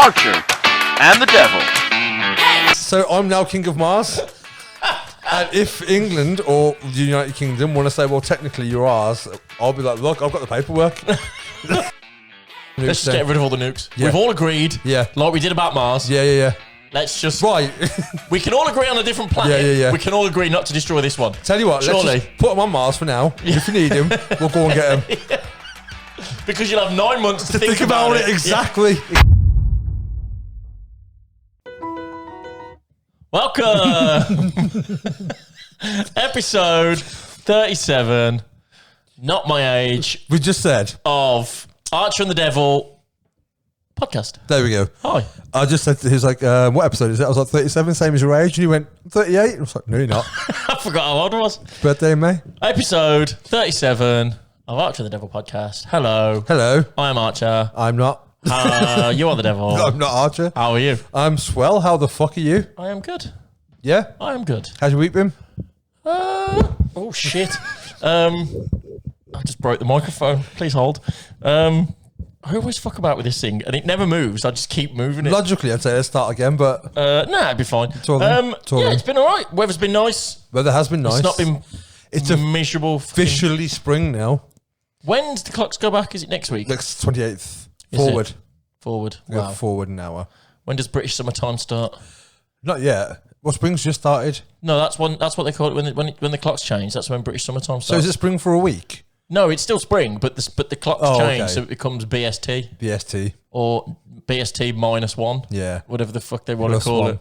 Martian and the devil. So I'm now king of Mars. And if England or the United Kingdom want to say, well, technically you're ours, I'll be like, look, I've got the paperwork. Let's just get rid of all the nukes. Yeah. We've all agreed, like we did about Mars. Yeah. Let's just... Right. We can all agree on a different planet. Yeah. We can all agree not to destroy this one. Tell you what, Surely. let's just put him on Mars for now. If you need him, we'll go and get him. Because you'll have 9 months to think about it. Exactly. Yeah. Welcome. Episode 37, not my age, We just said. of Archer and the Devil podcast. There we go. Hi. I just said, he was like, what episode is it? I was like, 37, same as your age. And he went, 38? I was like, no, you're not. I forgot how old I was. Birthday in May. Episode 37 of Archer and the Devil podcast. Hello. Hello. I am Archer. I'm not. You are the devil. I'm not Archer. How are you? I'm swell. How the fuck are you? I am good. Yeah? I am good. How's your week been? Oh shit. I just broke the microphone. Please hold. I always fuck about with this thing and it never moves. I just keep moving it. Logically, I'd say let's start again, but Nah, it'd be fine. Talking. It's been alright. Weather's been nice. weather has been nice. It's not been It's miserable. officially spring now. When does the clocks go back? Is it next week? Next 28th. Is Forward. it? Forward. Go Wow. forward an hour. When does British summertime start? Not yet. Well, spring's just started. No, that's what they call it when the clocks change. That's when British summertime starts. So is it spring for a week? No, it's still spring, but the clocks change, so it becomes BST BST. or BST -1. Yeah. Whatever the fuck they want to Plus call one. it.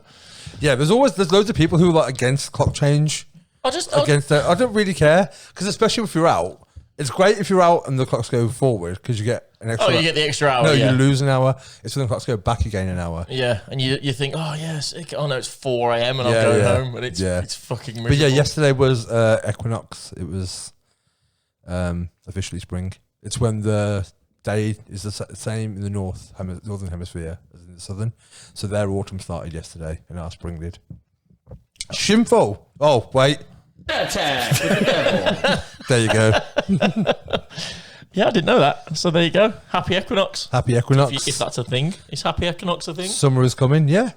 Yeah, there's loads of people who are like against clock change. I don't really care, because especially if you're out, it's great if you're out and the clocks go forward because you get an extra. Oh, you get the extra hour. No, yeah. you lose an hour. It's when the clocks go back again an hour. Yeah, and you think, oh yes, oh no, it's 4 a.m. and I'm going home, and it's fucking miserable. But yeah, yesterday was equinox. It was officially spring. It's when the day is the same in the northern hemisphere as in the southern. So their autumn started yesterday, and our spring did. Shameful. Oh wait. Attack with the devil. There you go. Yeah, I didn't know that. So there you go. Happy equinox. Happy equinox. If that's a thing, is happy equinox a thing? Summer is coming. Yeah,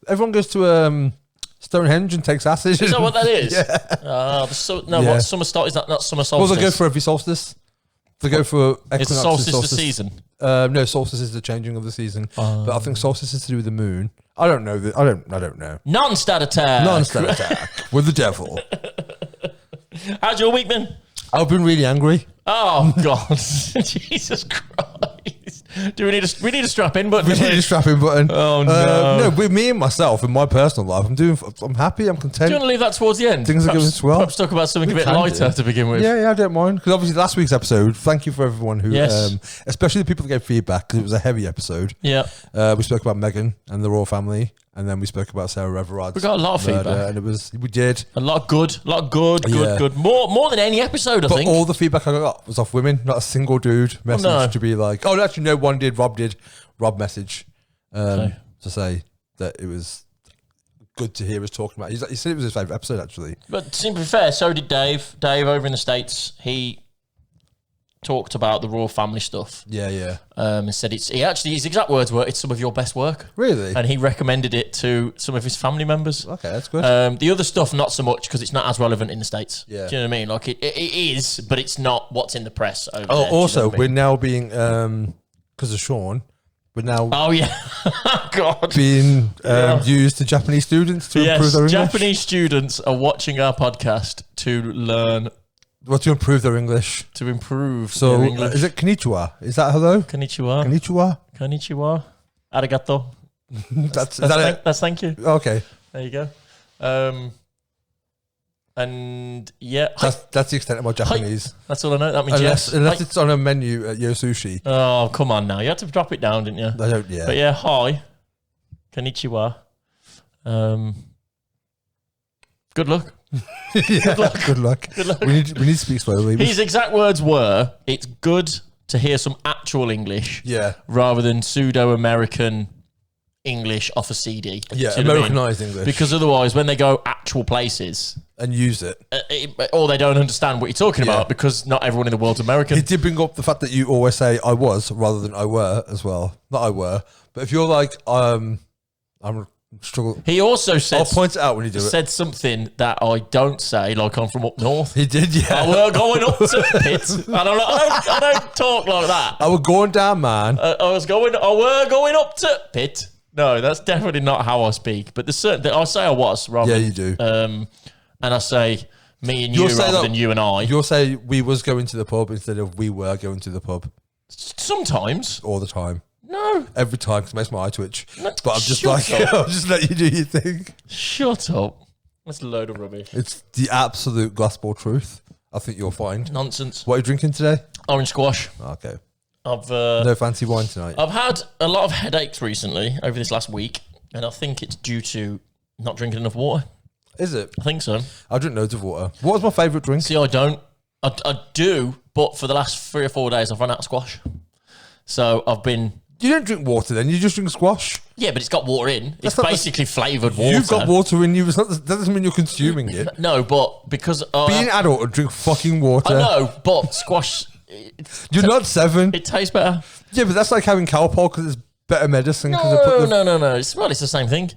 everyone goes to Stonehenge and takes acid. Is that what that is? Yeah. What summer start? Is that not summer solstice? Well, they go for every solstice. They go for equinox. Is solstice the season? No, solstice is the changing of the season. But I think solstice is to do with the moon. I don't know. I don't know. Non-stat attack. Non-stat attack with the devil. How's your week been? I've been really angry. Oh God, Jesus Christ! We need a strap in button. We need a strap-in button. Oh no! No, with me and myself in my personal life, I'm happy. I'm content. Do you want to leave that towards the end? Things are going swell. Perhaps talk about something a bit can lighter do. to begin with. Yeah, I don't mind. Because obviously last week's episode, thank you for everyone who, Yes. especially the people that gave feedback, because it was a heavy episode. Yeah. We spoke about Meghan and the royal family, and then we spoke about Sarah Everard's We got a lot of murder, feedback. And we did. A lot of good, Yeah. good. More than any episode, I But think. all the feedback I got was off women, not a single dude message no. to be like, oh, actually, no, one did. Rob message to say that it was good to hear us talking about it. He said it was his favourite episode, actually. But to be fair, so did Dave. Dave over in the States, he talked about the royal family stuff. Yeah. And said his exact words were, "It's some of your best work." Really? And he recommended it to some of his family members. Okay, that's good. The other stuff, not so much, because it's not as relevant in the States. Yeah. Do you know what I mean? Like it is, but it's not what's in the press over there. Oh, Do you know also, what I we're mean? now being, because of Sean, we're now Oh yeah, God. being used to Japanese students to improve their English. Japanese students are watching our podcast to learn, Well, to improve their English. to improve So, their English. is it konnichiwa? Is that hello? Konnichiwa. Konnichiwa? Konnichiwa. Arigato. Is that it? That's thank you. Okay. There you go. And yeah, That's the extent of my Japanese. that's all I know. That means yes. Unless it's on a menu at Yo Sushi. Oh, come on now. You had to drop it down, didn't you? I don't, yeah. But yeah, hi. Konnichiwa. Good luck. Good luck. Good luck. We need to speak slowly. His exact words were, it's good to hear some actual English Yeah. rather than pseudo-American English off a CD. Yeah, Do you know what I mean? Americanized English. Because otherwise, when they go actual places, and use it. Or they don't understand what you're talking about because not everyone in the world's American. He did bring up the fact that you always say I was rather than I were as well. Not I were, but if you're like I'm struggling. He also said, I'll point it out when you do it. Said something that I don't say, like I'm from up north. He did, yeah. I were going up to Pitt. I don't talk like that. I was going down, man. I were going up to Pitt. No, that's definitely not how I speak. But there's certain I say I was rather. Yeah, you do. And I say me and you rather than you and I. You'll say we was going to the pub instead of we were going to the pub. Sometimes. All the time. No. Every time, because it makes my eye twitch. No, but I'm just like, I'll just let you do your thing. Shut up. That's a load of rubbish. It's the absolute gospel truth. I think you'll find. Nonsense. What are you drinking today? Orange squash. Okay. No fancy wine tonight. I've had a lot of headaches recently over this last week, and I think it's due to not drinking enough water. Is it? I think so. I drink loads of water. What was my favourite drink? See, I don't. I do, but for the last 3 or 4 days, I've run out of squash. So I've been... You don't drink water then, you just drink squash. Yeah, but it's got water in. It's basically flavoured water. You've got water in you. That doesn't mean you're consuming it. No, but because... Being an adult and drink fucking water. I know, but squash... You're not 7. It tastes better. Yeah, but that's like having Calpol because it's better medicine. No. It's the same thing.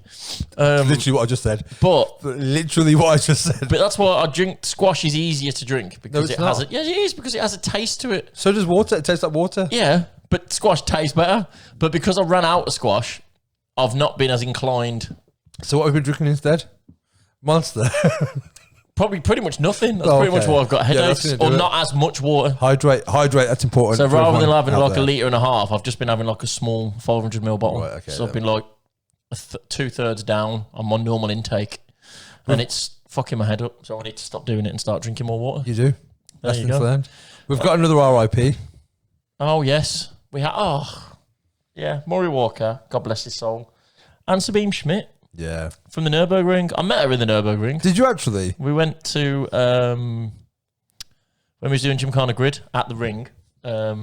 Literally what I just said. But literally what I just said. But that's why I drink. Squash is easier to drink because it has it. Yeah, it is because it has a taste to it. So does water. It tastes like water. Yeah, but squash tastes better. But because I ran out of squash, I've not been as inclined. So what have you been drinking instead? Monster. Probably pretty much nothing. That's pretty much why I've got headaches or not as much water. Hydrate. That's important. So rather than having like a litre and a half, I've just been having like a small 500ml bottle. Right, okay, so I've been like 2/3 down on my normal intake, and it's fucking my head up. So I need to stop doing it and start drinking more water. You do. Lessons learned. We've got another RIP. Oh yes, we have. Oh yeah, Maury Walker. God bless his soul, and Sabine Schmitz. Yeah. From the Nürburgring. I met her in the Nürburgring. Did you actually? We went to, when we was doing Gymkhana Grid at the ring, there's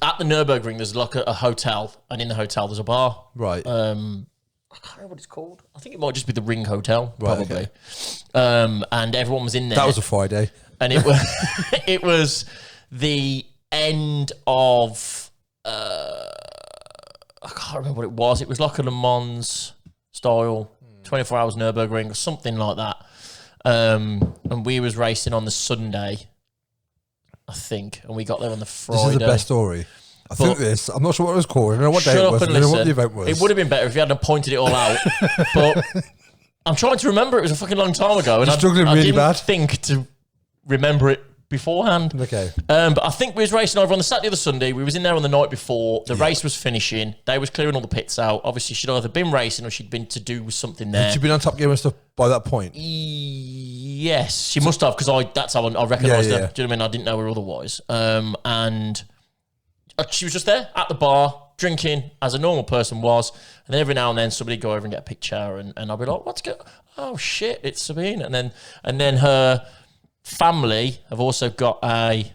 at the Nürburgring, there's like a hotel, and in the hotel there's a bar. Right. I can't remember what it's called. I think it might just be the Ring Hotel, probably. Okay. And everyone was in there. That was a Friday. And it was, it was the end of... I can't remember what it was. It was like a Le Mans style, 24 hours Nürburgring or something like that. And we was racing on the Sunday, I think, and we got there on the Friday. This is the best story. I'm not sure what it was called. I don't know what day it was. I don't know what the event was. It would have been better if you hadn't pointed it all out. But I'm trying to remember. It was a fucking long time ago. And I didn't think to remember it beforehand. Okay. But I think we was racing over on the Saturday or the Sunday. We was in there on the night before. The race was finishing. They was clearing all the pits out. Obviously, she'd either been racing or she'd been to do something there. Had she been on Top Gear and stuff by that point? Yes, she must have, because that's how I recognised her. Do you know what I mean? I didn't know her otherwise. And she was just there at the bar, drinking as a normal person was. And then every now and then somebody go over and get a picture, and I'll be like, what's going on? Oh shit, it's Sabine. And then her family have also got a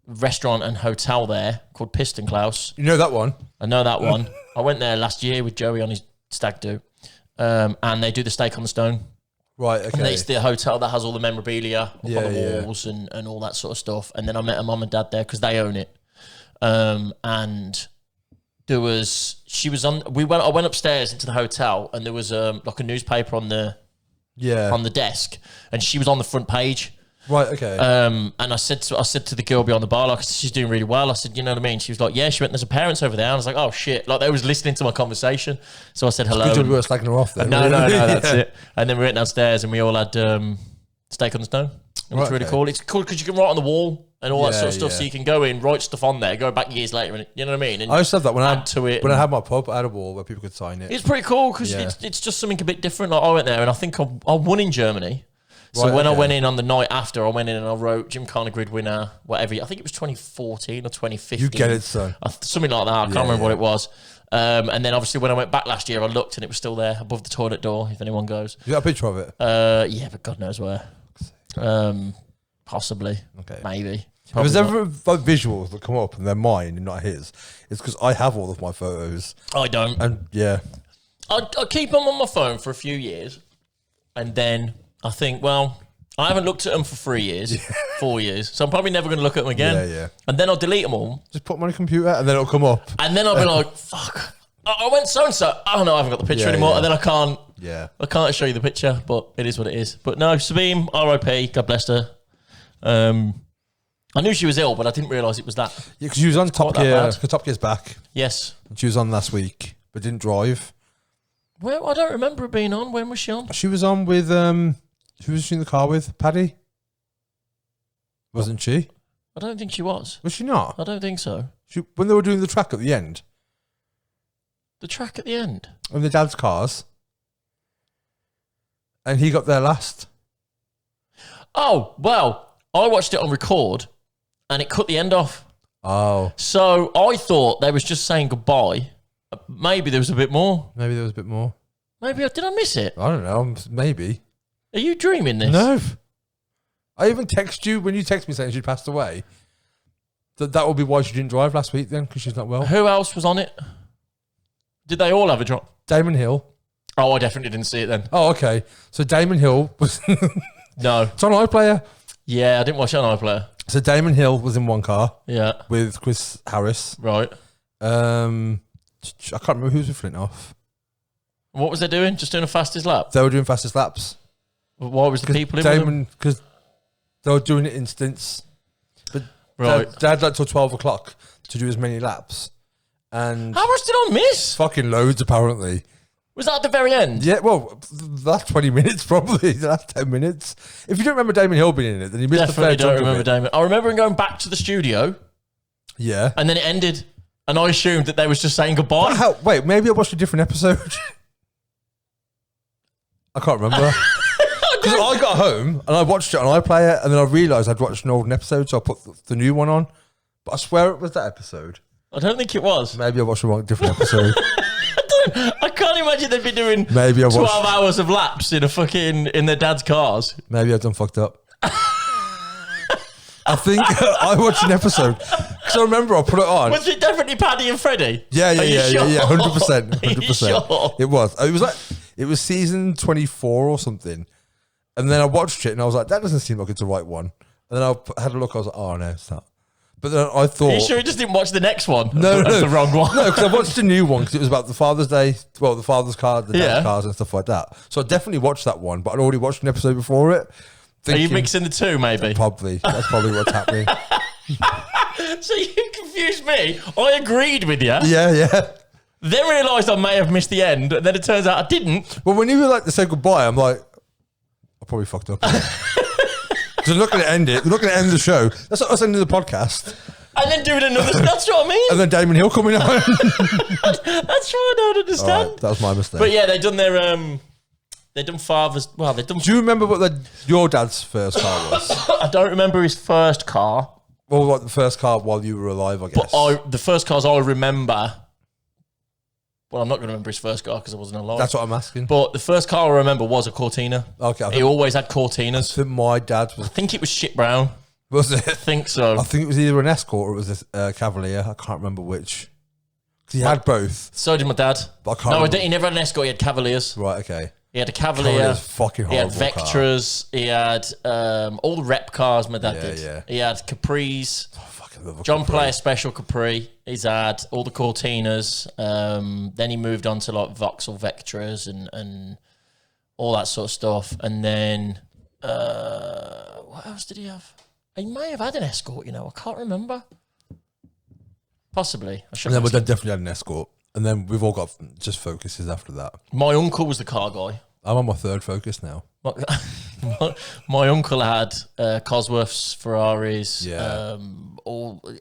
restaurant and hotel there called Piston Klaus. You know that one? I know that one. I went there last year with Joey on his stag do, and they do the steak on the stone. Right, okay. And it's the hotel that has all the memorabilia up on the walls and all that sort of stuff. And then I met her mum and dad there because they own it. And there was, I went upstairs into the hotel, and there was like a newspaper on the desk, and she was on the front page. Right, okay. And I said to the girl behind the bar, like, she's doing really well. I said, you know what I mean? She was like, yeah. She went, there's her parents over there. And I was like, oh shit. Like, they was listening to my conversation. So I said hello. Good job we were slagging her off then. No, that's it. And then we went downstairs and we all had steak on the stone. It was really cool. It's cool because you can write on the wall and all that sort of stuff. So you can go in, write stuff on there, go back years later, and you know what I mean? And I used to have that when I had my pub. I had a wall where people could sign it. It's pretty cool because it's just something a bit different. Like, I went there and I think I won in Germany. So I went in on the night after, I went in and I wrote Gymkhana Grid winner, whatever. I think it was 2014 or 2015. You get it, son. Something like that. I can't remember what it was. And then obviously when I went back last year, I looked and it was still there above the toilet door, if anyone goes. You got a picture of it? Yeah, but God knows where. Possibly. Okay. Maybe. If there's ever visuals that come up and they're mine and not his, it's because I have all of my photos. I don't. And yeah. I keep them on my phone for a few years, and then I think, well, I haven't looked at them for 3 years, 4 years, so I'm probably never going to look at them again. Yeah. And then I'll delete them all. Just put them on a computer and then it'll come up. And then I'll be like, fuck, I went so-and-so. Oh, no, I haven't got the picture anymore. Yeah. And then I can't show you the picture, but it is what it is. But no, Sabine, R.I.P., God bless her. I knew she was ill, but I didn't realise it was that. Yeah, because she was on Top Gear. Because Top Gear's back. Yes. She was on last week, but didn't drive. Well, I don't remember her being on. When was she on? She was on with, who was she in the car with? Paddy? Wasn't she? I don't think she was. Was she not? I don't think so. When they were doing the track at the end. The track at the end? On the dad's cars. And he got there last. Oh, well, I watched it on record and it cut the end off. Oh. So I thought they was just saying goodbye. Maybe there was a bit more. Maybe there was a bit more. Maybe did I miss it? I don't know. Maybe. Are you dreaming this? No. I even text you when you text me saying she passed away. That would be why she didn't drive last week then, because she's not well. Who else was on it? Did they all have a drop? Damon Hill. Oh, I definitely didn't see it then. Oh, okay. So Damon Hill was... No. It's on iPlayer. Yeah, I didn't watch it on iPlayer. So Damon Hill was in one car. Yeah. With Chris Harris. Right. I can't remember who was with Flintoff. What was they doing? Just doing the fastest lap? They were doing fastest laps. Why was the people in with them? Because they were doing it in stints. But right. they had like till 12 o'clock to do as many laps. And how much did I miss? Fucking loads, apparently. Was that at the very end? Yeah, well, the last 20 minutes, probably. The last 10 minutes. If you don't remember Damon Hill being in it, then you missed Definitely the fair don't remember Damon. I remember him going back to the studio. Yeah. And then it ended. And I assumed that they was just saying goodbye. Wait, maybe I watched a different episode. I can't remember. Because I got home and I watched it on iPlayer and then I realised I'd watched an old episode, so I put the new one on. But I swear it was that episode. I don't think it was. Maybe I watched a different episode. I can't imagine they'd be doing maybe 12 hours of laps in their dad's cars. Maybe I've done fucked up. I think I watched an episode because I remember I put it on. Was it definitely Paddy and Freddie? Yeah, 100%. 100%. Sure? It was season 24 or something. And then I watched it and I was like, that doesn't seem like it's the right one. And then I had a look, I was like, oh no, it's not. But then I thought... Are you sure you just didn't watch the next one? No. That's the wrong one. No, because I watched a new one because it was about the Father's Day, the Father's card, the Dad's cars and stuff like that. So I definitely watched that one, but I'd already watched an episode before it. Are you mixing the two, maybe? Probably. That's probably what's happening. So you confused me. I agreed with you. Yeah. Then realised I may have missed the end, and then it turns out I didn't. Well, when you were like to say goodbye, I'm like, I probably fucked up. Because they're not going to end it. They're not going to end the show. That's not us ending the podcast. And then doing another. That's what I mean. And then Damon Hill coming on. That's what I don't understand. Right, that was my mistake. But yeah, they done their they done fathers. Well, they done. Do you remember what your dad's first car was? I don't remember his first car. Well, like the first car while you were alive, I guess. But the first cars I remember. Well, I'm not going to remember his first car because I wasn't alive. That's what I'm asking. But the first car I remember was a Cortina. Okay. He always had Cortinas. I think my dad was... I think it was shit brown. Was it? I think so. I think it was either an Escort or it was a Cavalier. I can't remember which. Because he had both. So did my dad. But I can't remember. He never had an Escort. He had Cavaliers. Right, okay. He had a Cavalier. Cavalier's fucking horrible. He had Vectras. Car. He had all the rep cars my dad did. Yeah. He had Capris. Oh, fucking love a John Capri. Player Special Capri. He's had all the Cortinas. Then he moved on to like Vauxhall Vectras and all that sort of stuff. And then what else did he have? He may have had an Escort, I can't remember. Possibly. And then my dad definitely had an Escort. And then we've all got just Focuses after that. My uncle was the car guy. I'm on my third Focus now. My uncle had Cosworths, Ferraris. Yeah.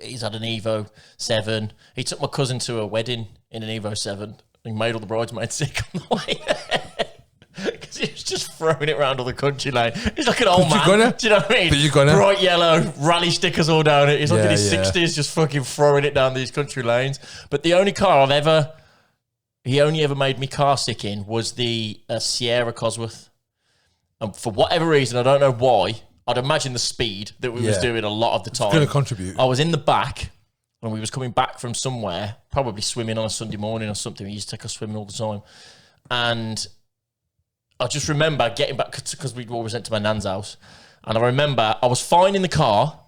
He's had an Evo 7. He took my cousin to a wedding in an Evo 7. He made all the bridesmaids sick on the way there. Because he was just throwing it around all the country lane. He's like an old man. Do you know what I mean? But you're gonna. Bright yellow, rally stickers all down it. He's like in his Yeah. 60s just fucking throwing it down these country lanes. But the only car he only ever made me car sick in was the Sierra Cosworth. And for whatever reason, I don't know why, I'd imagine the speed that we was doing a lot of the time. It's going to contribute. I was in the back when we was coming back from somewhere, probably swimming on a Sunday morning or something. We used to take us swimming all the time. and I just remember getting back because we always went to my nan's house, and I remember I was fine in the car,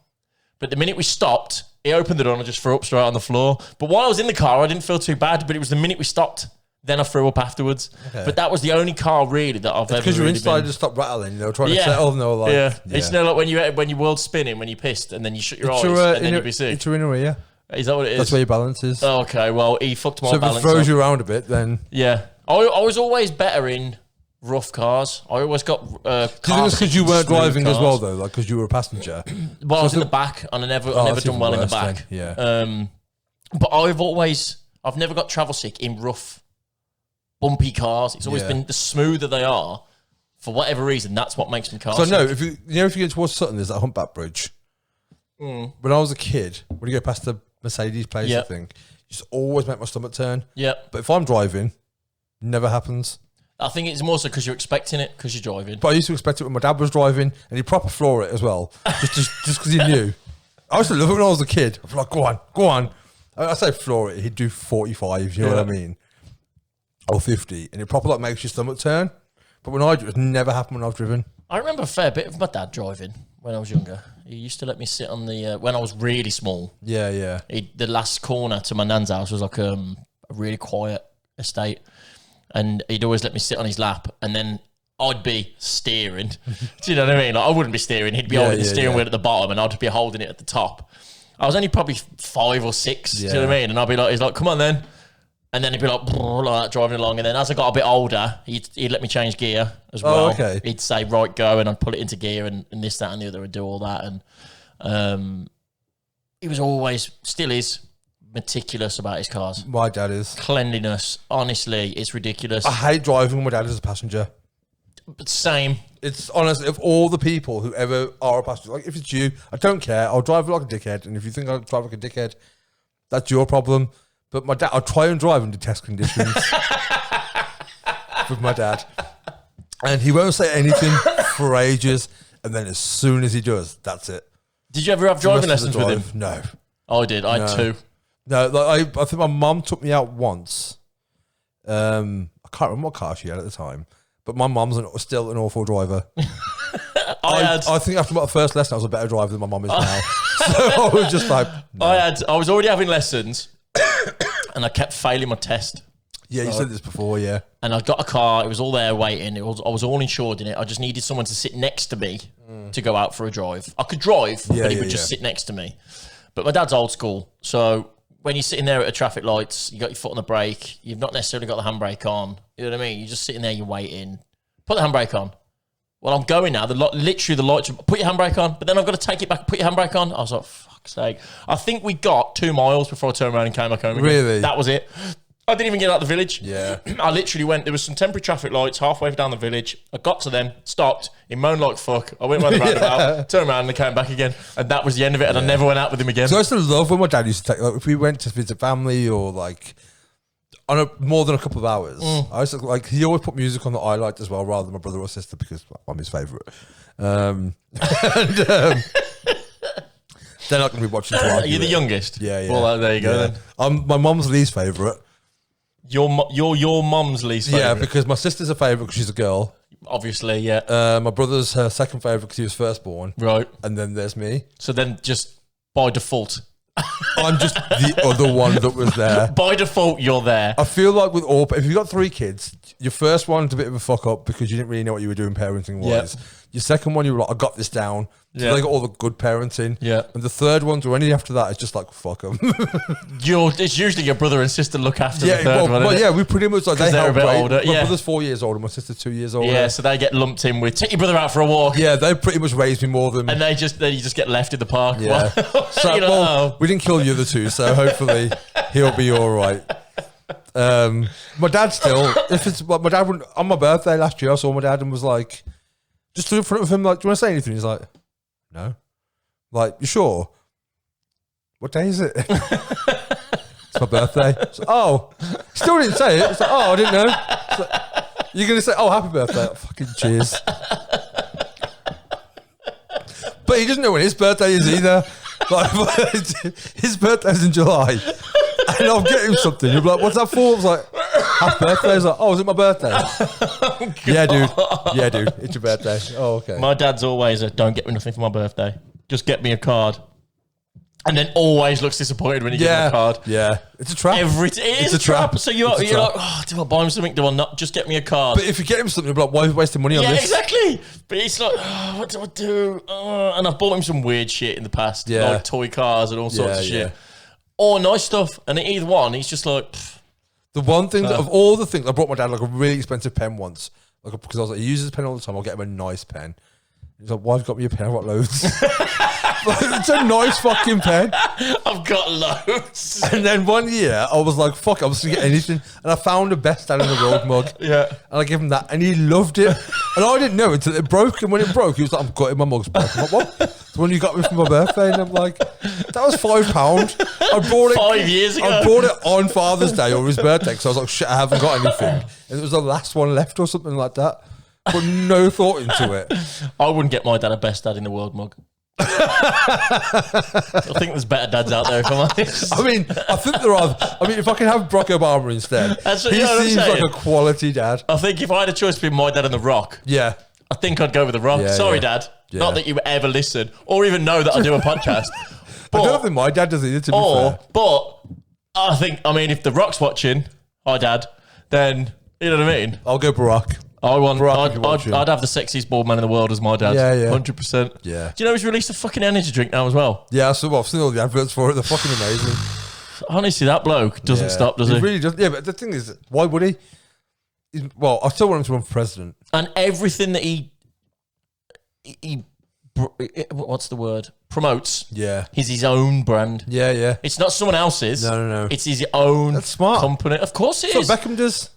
but the minute we stopped, he opened the door and I just threw up straight on the floor. But while I was in the car, I didn't feel too bad, but it was the minute we stopped, then I threw up afterwards. Okay. But that was the only car really that I've ever because you're really inside been... just stop rattling, trying to settle, It's like when you world spinning, when you pissed and then you shut your eyes and then you'll be sick. It's your inner ear. Is that what it is? That's where your balance is. Oh, okay, well, he fucked my balance. So if it throws you around a bit, then... Yeah. I was always better in rough cars. I always got Do you think it's because you weren't driving cars. as well, though? Like, because you were a passenger? Well, I was in the back, and I never done well in the back. Then. Yeah. But I've never got travel sick in rough, bumpy cars. It's always been the smoother they are. For whatever reason, that's what makes me car sick. So, no, if you get towards Sutton, there's that humpback bridge. When I was a kid, when you go past the Mercedes place, I think, it just always make my stomach turn. Yeah. But if I'm driving, never happens. I think it's more so because you're expecting it, because you're driving. But I used to expect it when my dad was driving, and he'd proper floor it as well, just because he knew. I used to love it when I was a kid. I'd be like, go on. I say floor it, he'd do 45, you know what I mean? Or 50, and it proper like makes your stomach turn. But when I do, it never happened when I've driven. I remember a fair bit of my dad driving when I was younger. He used to let me sit on the, when I was really small. Yeah. The last corner to my nan's house was like a really quiet estate. And he'd always let me sit on his lap, and then I'd be steering. Do you know what I mean? Like, I wouldn't be steering. He'd be holding the steering wheel at the bottom, and I'd be holding it at the top. I was only probably 5 or 6. Do you know what I mean? And I'd be like, he's like, come on then. And then he'd be like that, driving along. And then as I got a bit older, he'd let me change gear as well. Okay. He'd say, right, go, and I'd pull it into gear, and this, that, and the other, and do all that. And he was always, still is, meticulous about his cars. My dad is. Cleanliness, honestly, it's ridiculous. I hate driving when my dad is a passenger. But same. It's honestly, of all the people who ever are a passenger, like if it's you, I don't care. I'll drive like a dickhead, and if you think I drive like a dickhead, that's your problem. But my dad, I'll try and drive under test conditions with my dad, and he won't say anything for ages, and then as soon as he does, that's it. Did you ever have driving lessons with him? No. Oh, I did. I had 2. No, like I think my mum took me out once. I can't remember what car she had at the time, but my mum's still an awful driver. I think after my first lesson, I was a better driver than my mum is now. So I was just like, no. I was already having lessons, and I kept failing my test. Yeah, you said this before, yeah. And I got a car. It was all there waiting. I was all insured in it. I just needed someone to sit next to me to go out for a drive. I could drive, but he would just sit next to me. But my dad's old school, so when you're sitting there at the traffic lights, you got your foot on the brake, you've not necessarily got the handbrake on. You know what I mean? You're just sitting there, you're waiting. Put the handbrake on. Well, I'm going now. Literally, the lights, put your handbrake on, but then I've got to take it back, put your handbrake on. I was like, fuck's sake. I think we got 2 miles before I turned around and came back home again. Really? That was it. I didn't even get out of the village. Yeah. I literally went, there was some temporary traffic lights halfway down the village. I got to them, stopped, he moaned like fuck. I went around the roundabout, turned around and came back again. And that was the end of it, and I never went out with him again. So I used to love when my dad used to take, like, if we went to visit family or like, on more than a couple of hours, I used to, like, he always put music on that I liked as well, rather than my brother or sister, because I'm his favourite. Then I can be watching. Are you the youngest? Yeah. Well, there you go then. I'm my mum's least favourite. Your mum's least favourite? Yeah, because my sister's a favourite because she's a girl. Obviously, yeah. My brother's her second favourite because he was firstborn. Right. And then there's me. So then just by default. I'm just the other one that was there. By default, you're there. I feel like with all, if you've got 3 kids, your first one's a bit of a fuck up because you didn't really know what you were doing parenting wise. Yep. Your second one, you were like, I got this down. So they got all the good parenting. Yeah. And the third one, or any after that, it's just like, fuck them. It's usually your brother and sister look after the third one. Well, yeah, we pretty much like, they're a bit older. My brother's 4 years older, my sister's 2 years older. Yeah, so they get lumped in with, take your brother out for a walk. Yeah, they pretty much raised me more than. And you just get left in the park. Yeah. So, we didn't kill the other 2, so hopefully he'll be all right. My dad still, my dad went, on my birthday last year, I saw my dad and was like, just stood in front of him, like, do you want to say anything? He's like, no. Like, you sure? What day is it? It's my birthday. So, still didn't say it. It's like, I didn't know. Like, you're going to say, happy birthday. Fucking cheers. But he doesn't know when his birthday is either. Like, his birthday's in July. And I'll get him something. He'll be like, what's that for? I was like, Happy birthday. I was like, oh, is it my birthday? Yeah, dude. Yeah, dude. It's your birthday. Oh, okay. My dad's always don't get me nothing for my birthday. Just get me a card. And then always looks disappointed when you give him a card. Yeah. It's a trap. It is a trap. So you're like, oh, do I buy him something? Do I not? Just get me a card. But if you get him something, you'll be like, why are you wasting money on this? Yeah, exactly. But it's like, oh, what do I do? And I've bought him some weird shit in the past. Yeah. Like toy cars and all sorts of shit. Or nice stuff. And either one, he's just like... Pfft. The one thing, of all the things, I brought my dad like a really expensive pen once. Like, because I was like, he uses a pen all the time, I'll get him a nice pen. He's like, why have you got me a pen? I've got loads. It's a nice fucking pen. I've got loads. And then one year, I was like, fuck, I'm just going to get anything. And I found the best stand in the world mug. Yeah. And I gave him that. And he loved it. And I didn't know until it broke. And when it broke, he was like, I'm gutted, my mug's broke. I'm like, what? The one you got me for my birthday? And I'm like, that was £5. I bought it 5 years ago. I bought it on Father's Day or his birthday. So I was like, shit, I haven't got anything. And it was the last one left or something like that. Put no thought into it. I wouldn't get my dad a best dad in the world mug. I think there's better dads out there, if I'm honest. I mean, I think there are. I mean, if I can have Barack Obama instead, he seems like a quality dad. I think if I had a choice between my dad and The Rock, I think I'd go with The Rock. Sorry, Dad. Yeah. Not that you ever listen or even know that I do a podcast. But, I don't think my dad does either, to be fair. But I mean, if The Rock's watching, hi, Dad, then, you know what I mean? I'll go Barack. I'd have the sexiest bald man in the world as my dad. Yeah, 100%. Yeah. Do you know he's released a fucking energy drink now as well? Yeah, I've seen all the adverts for it. They're fucking amazing. Honestly, that bloke doesn't stop, does he? He really does. Yeah, but the thing is, why would he? Well, I still want him to run for president. And everything that he what's the word? Promotes. Yeah. Is his own brand. Yeah, yeah. It's not someone else's. No. It's his own That's smart. company. Of course it is. That's what Beckham does.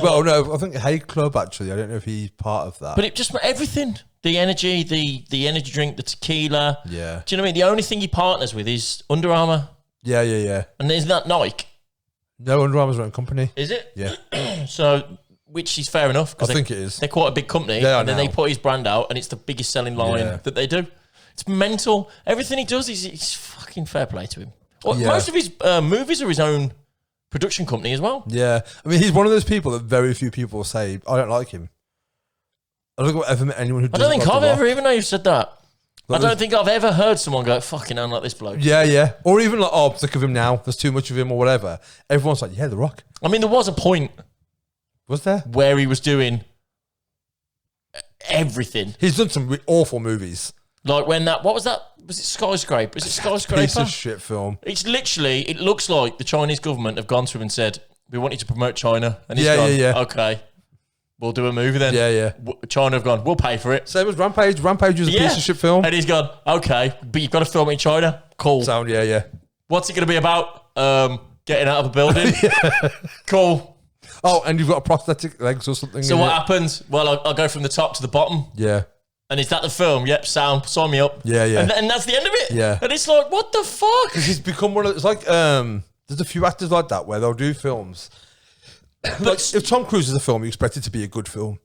Well, no, I think Hague Club, actually. I don't know if he's part of that. But it just, everything. The energy, the energy drink, the tequila. Yeah. Do you know what I mean? The only thing he partners with is Under Armour. Yeah. And isn't that Nike? No, Under Armour's own company. Is it? Yeah. So, which is fair enough. I think it is. They're quite a big company. And then they put his brand out and it's the biggest selling line that they do. It's mental. Everything he does is fucking fair play to him. Most of his movies are his own production company as well. Yeah. I mean, he's one of those people that very few people say, I don't like him. I don't think I've ever met anyone who doesn't. I don't think like I've ever, even though you've said that, like I don't think I've ever heard someone go, fucking, I don't like this bloke. Yeah. Or even like, oh, I'm sick of him now. There's too much of him or whatever. Everyone's like, yeah, The Rock. I mean, there was a point. Was there? Where he was doing everything. He's done some awful movies. Like when what was that? Was it Skyscraper? Is it Skyscraper? Piece of shit film. It's literally, it looks like the Chinese government have gone to him and said, we want you to promote China. And he's gone, okay, we'll do a movie then. Yeah. China have gone, we'll pay for it. Same as Rampage. Rampage was a piece of shit film. And he's gone, okay, but you've got to film it in China. Cool. Sound, yeah. What's it going to be about? Getting out of a building. Cool. Oh, and you've got prosthetic legs or something. So what happens? Well, I'll go from the top to the bottom. Yeah. And is that the film? Yep, sound, sign me up. Yeah. And that's the end of it. Yeah. And it's like, what the fuck? Because he's become one of, it's like, there's a few actors like that where they'll do films. Like, if Tom Cruise is a film, you expect it to be a good film.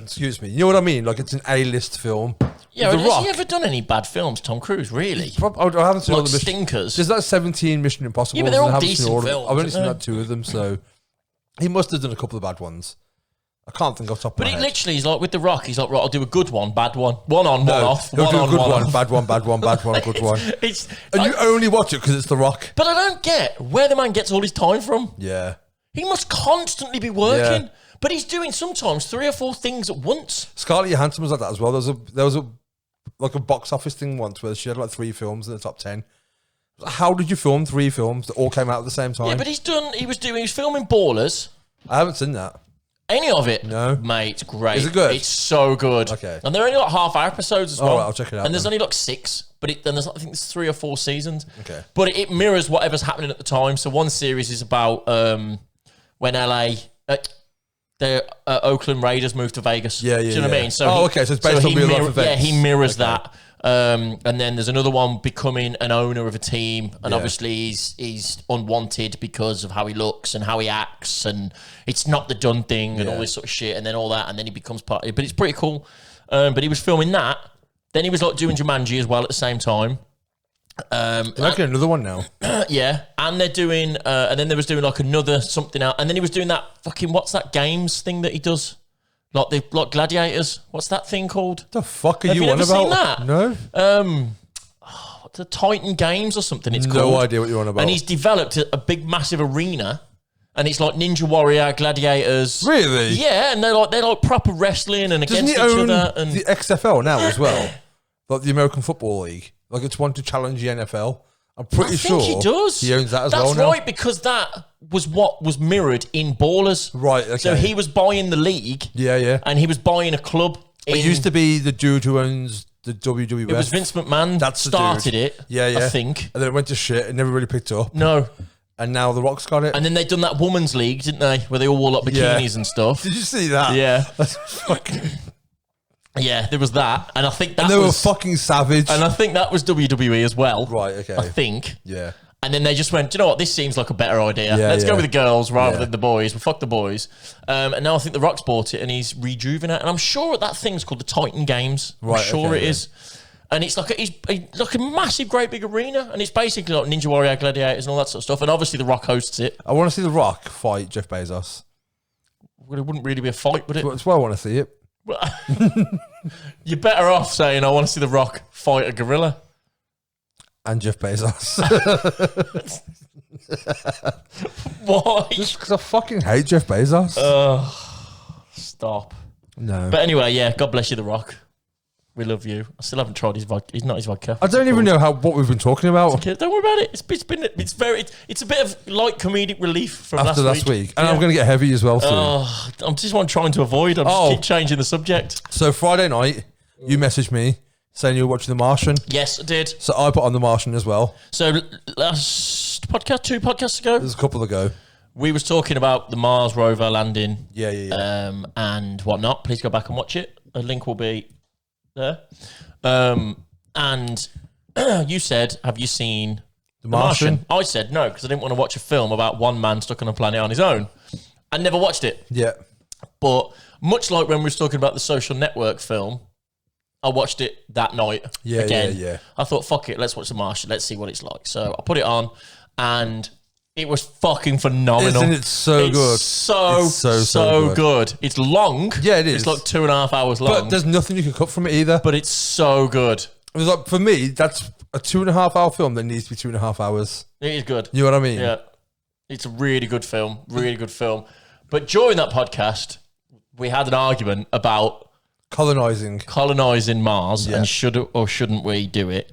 Excuse me. You know what I mean? Like, it's an A-list film. Yeah, has he ever done any bad films, Tom Cruise, really? I haven't seen all the stinkers. There's like 17 Mission Impossible. Yeah, but they're all decent films. I've only seen like 2 of them, so he must have done a couple of bad ones. I can't think off the top of my head. But he literally, he's like, with The Rock, he's like, right, I'll do a good one, bad one. One on, one off. He'll do a good one, bad one, bad one, bad one, good one. And you only watch it because it's The Rock. But I don't get where the man gets all his time from. Yeah. He must constantly be working. Yeah. But he's doing sometimes 3 or 4 things at once. Scarlett Johansson was like that as well. There was a box office thing once where she had like 3 films in the top 10. How did you film 3 films that all came out at the same time? Yeah, but he was filming Ballers. I haven't seen that. Any of it? No. Mate, it's great. Is it good? It's so good. Okay. And they're only like half-hour episodes as well. All right, I'll check it out. And there's only like 6, but I think there's 3 or 4 seasons. Okay. But it mirrors whatever's happening at the time. So one series is about when the Oakland Raiders moved to Vegas. Yeah. Do you know what I mean? So okay, so it's based on real life events. Yeah, he mirrors that. And then there's another one becoming an owner of a team, and obviously he's unwanted because of how he looks and how he acts, and it's not the done thing and all this sort of shit, and then all that, and then he becomes part of it. But it's pretty cool. But he was filming that. Then he was like doing Jumanji as well at the same time. They're making another one now. Yeah, and they're doing, and then they was doing like another something out, and then he was doing that fucking what's that games thing that he does, like gladiators. What's that thing called? The fuck are Have you you on ever about? seen that? No, The Titan Games or something. It's no called. idea what you're on about. And he's developed a big, massive arena, and it's like Ninja Warrior, gladiators. Really? Yeah, and they're like proper wrestling and Doesn't against he each own other. And the XFL now as well? Like the American Football League. Like it's one to challenge the NFL. I'm pretty sure he does. he owns that as well That's now. right, because that was what was mirrored in Ballers. Right, okay. So he was buying the league. Yeah, yeah. And he was buying a club. It used to be the dude who owns the WWF. It was Vince McMahon That's the started dude. it. Yeah, yeah. I think. And then it went to shit and never really picked up. No. And now The Rock's got it. And then they done that women's league, didn't they? Where they all wore like bikinis and stuff. Did you see that? Yeah. That's fucking... Yeah, there was that. And I think that And they was... were fucking savage. And I think that was WWE as well. Right, okay. I think. Yeah. And then they just went, do you know what? This seems like a better idea. Yeah, Let's go yeah. with the girls rather Yeah. than the boys. Well, fuck the boys. And now I think The Rock's bought it and he's rejuvenated. And I'm sure that thing's called the Titan Games. I'm Right, sure okay, it is. And it's like like a massive, great big arena. And it's basically like Ninja Warrior, gladiators and all that sort of stuff. And obviously The Rock hosts it. I want to see The Rock fight Jeff Bezos. Well, it wouldn't really be a fight, would it? That's why I want to see it. You're better off saying, I want to see The Rock fight a gorilla. And Jeff Bezos. Why? Just because I fucking hate Jeff Bezos. Stop. No. But anyway, yeah, God bless you, The Rock. We love you. I still haven't tried his vodka. He's not his vodka. I don't even know what we've been talking about Okay, don't worry about it. It's a bit of light comedic relief from after last week. And Yeah. I'm going to get heavy as well soon. I'm just one trying to avoid. I'm just keep changing the subject. So Friday night, you messaged me saying you were watching The Martian. Yes, I did. So I put on The Martian as well. So last podcast, 2 podcasts ago, There's a couple ago. we was talking about the Mars rover landing. Yeah. And whatnot. Please go back and watch it. A link will be there. And you said, have you seen The Martian? I said no, because I didn't want to watch a film about one man stuck on a planet on his own. I never watched it. Yeah. But much like when we was talking about the Social Network film, I watched it that night Yeah, again. yeah. I thought, fuck it, let's watch The Martian. Let's see what it's like. So I put it on, and it was fucking phenomenal. Isn't it so good? It's so good. It's long. Yeah, it is. It's like 2.5 hours long. But there's nothing you can cut from it either. But it's so good. It was like, for me, that's a 2.5 hour film that needs to be 2.5 hours. It is good. You know what I mean? Yeah. It's a really good film. Really good film. But during that podcast, we had an argument about colonising Mars and should or shouldn't we do it.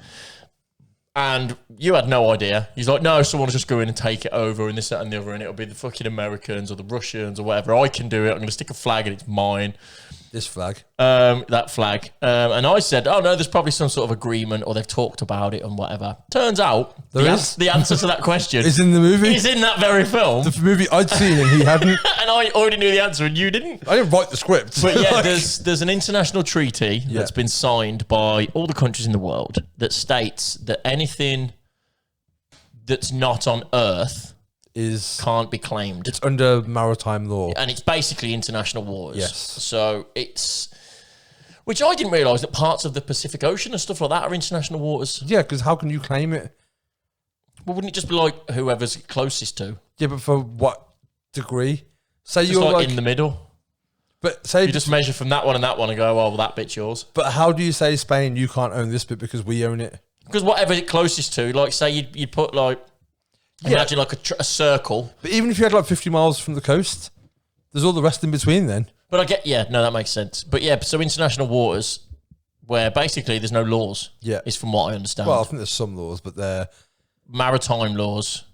And you had no idea. He's like, no, someone's just go in and take it over and this, that and the other, and it'll be the fucking Americans or the Russians or whatever. I can do it. I'm going to stick a flag and it's mine. This flag. That flag. And I said, oh, no, there's probably some sort of agreement or they've talked about it and whatever. Turns out the answer to that question is in the movie. Is in that very film. The movie I'd seen and he hadn't. And I already knew the answer and you didn't. I didn't write the script. But yeah, there's an international treaty that's been signed by all the countries in the world that states that anything that's not on Earth can't be claimed. It's under maritime law. And it's basically international waters. Yes. So it's... Which I didn't realise that parts of the Pacific Ocean and stuff like that are international waters. Yeah, because how can you claim it? Well, wouldn't it just be like whoever's closest to? Yeah, but for what degree? Say Just you're like in the middle. But say You just measure from that one and that one and go, oh, well, that bit's yours. But how do you say Spain, you can't own this bit because we own it? Because whatever it's closest to, like say you'd put like... Imagine like a circle. But even if you had like 50 miles from the coast, there's all the rest in between then. But I get, that makes sense. But yeah, so international waters where basically there's no laws. Yeah. Is from what I understand. Well, I think there's some laws, but they're... Maritime laws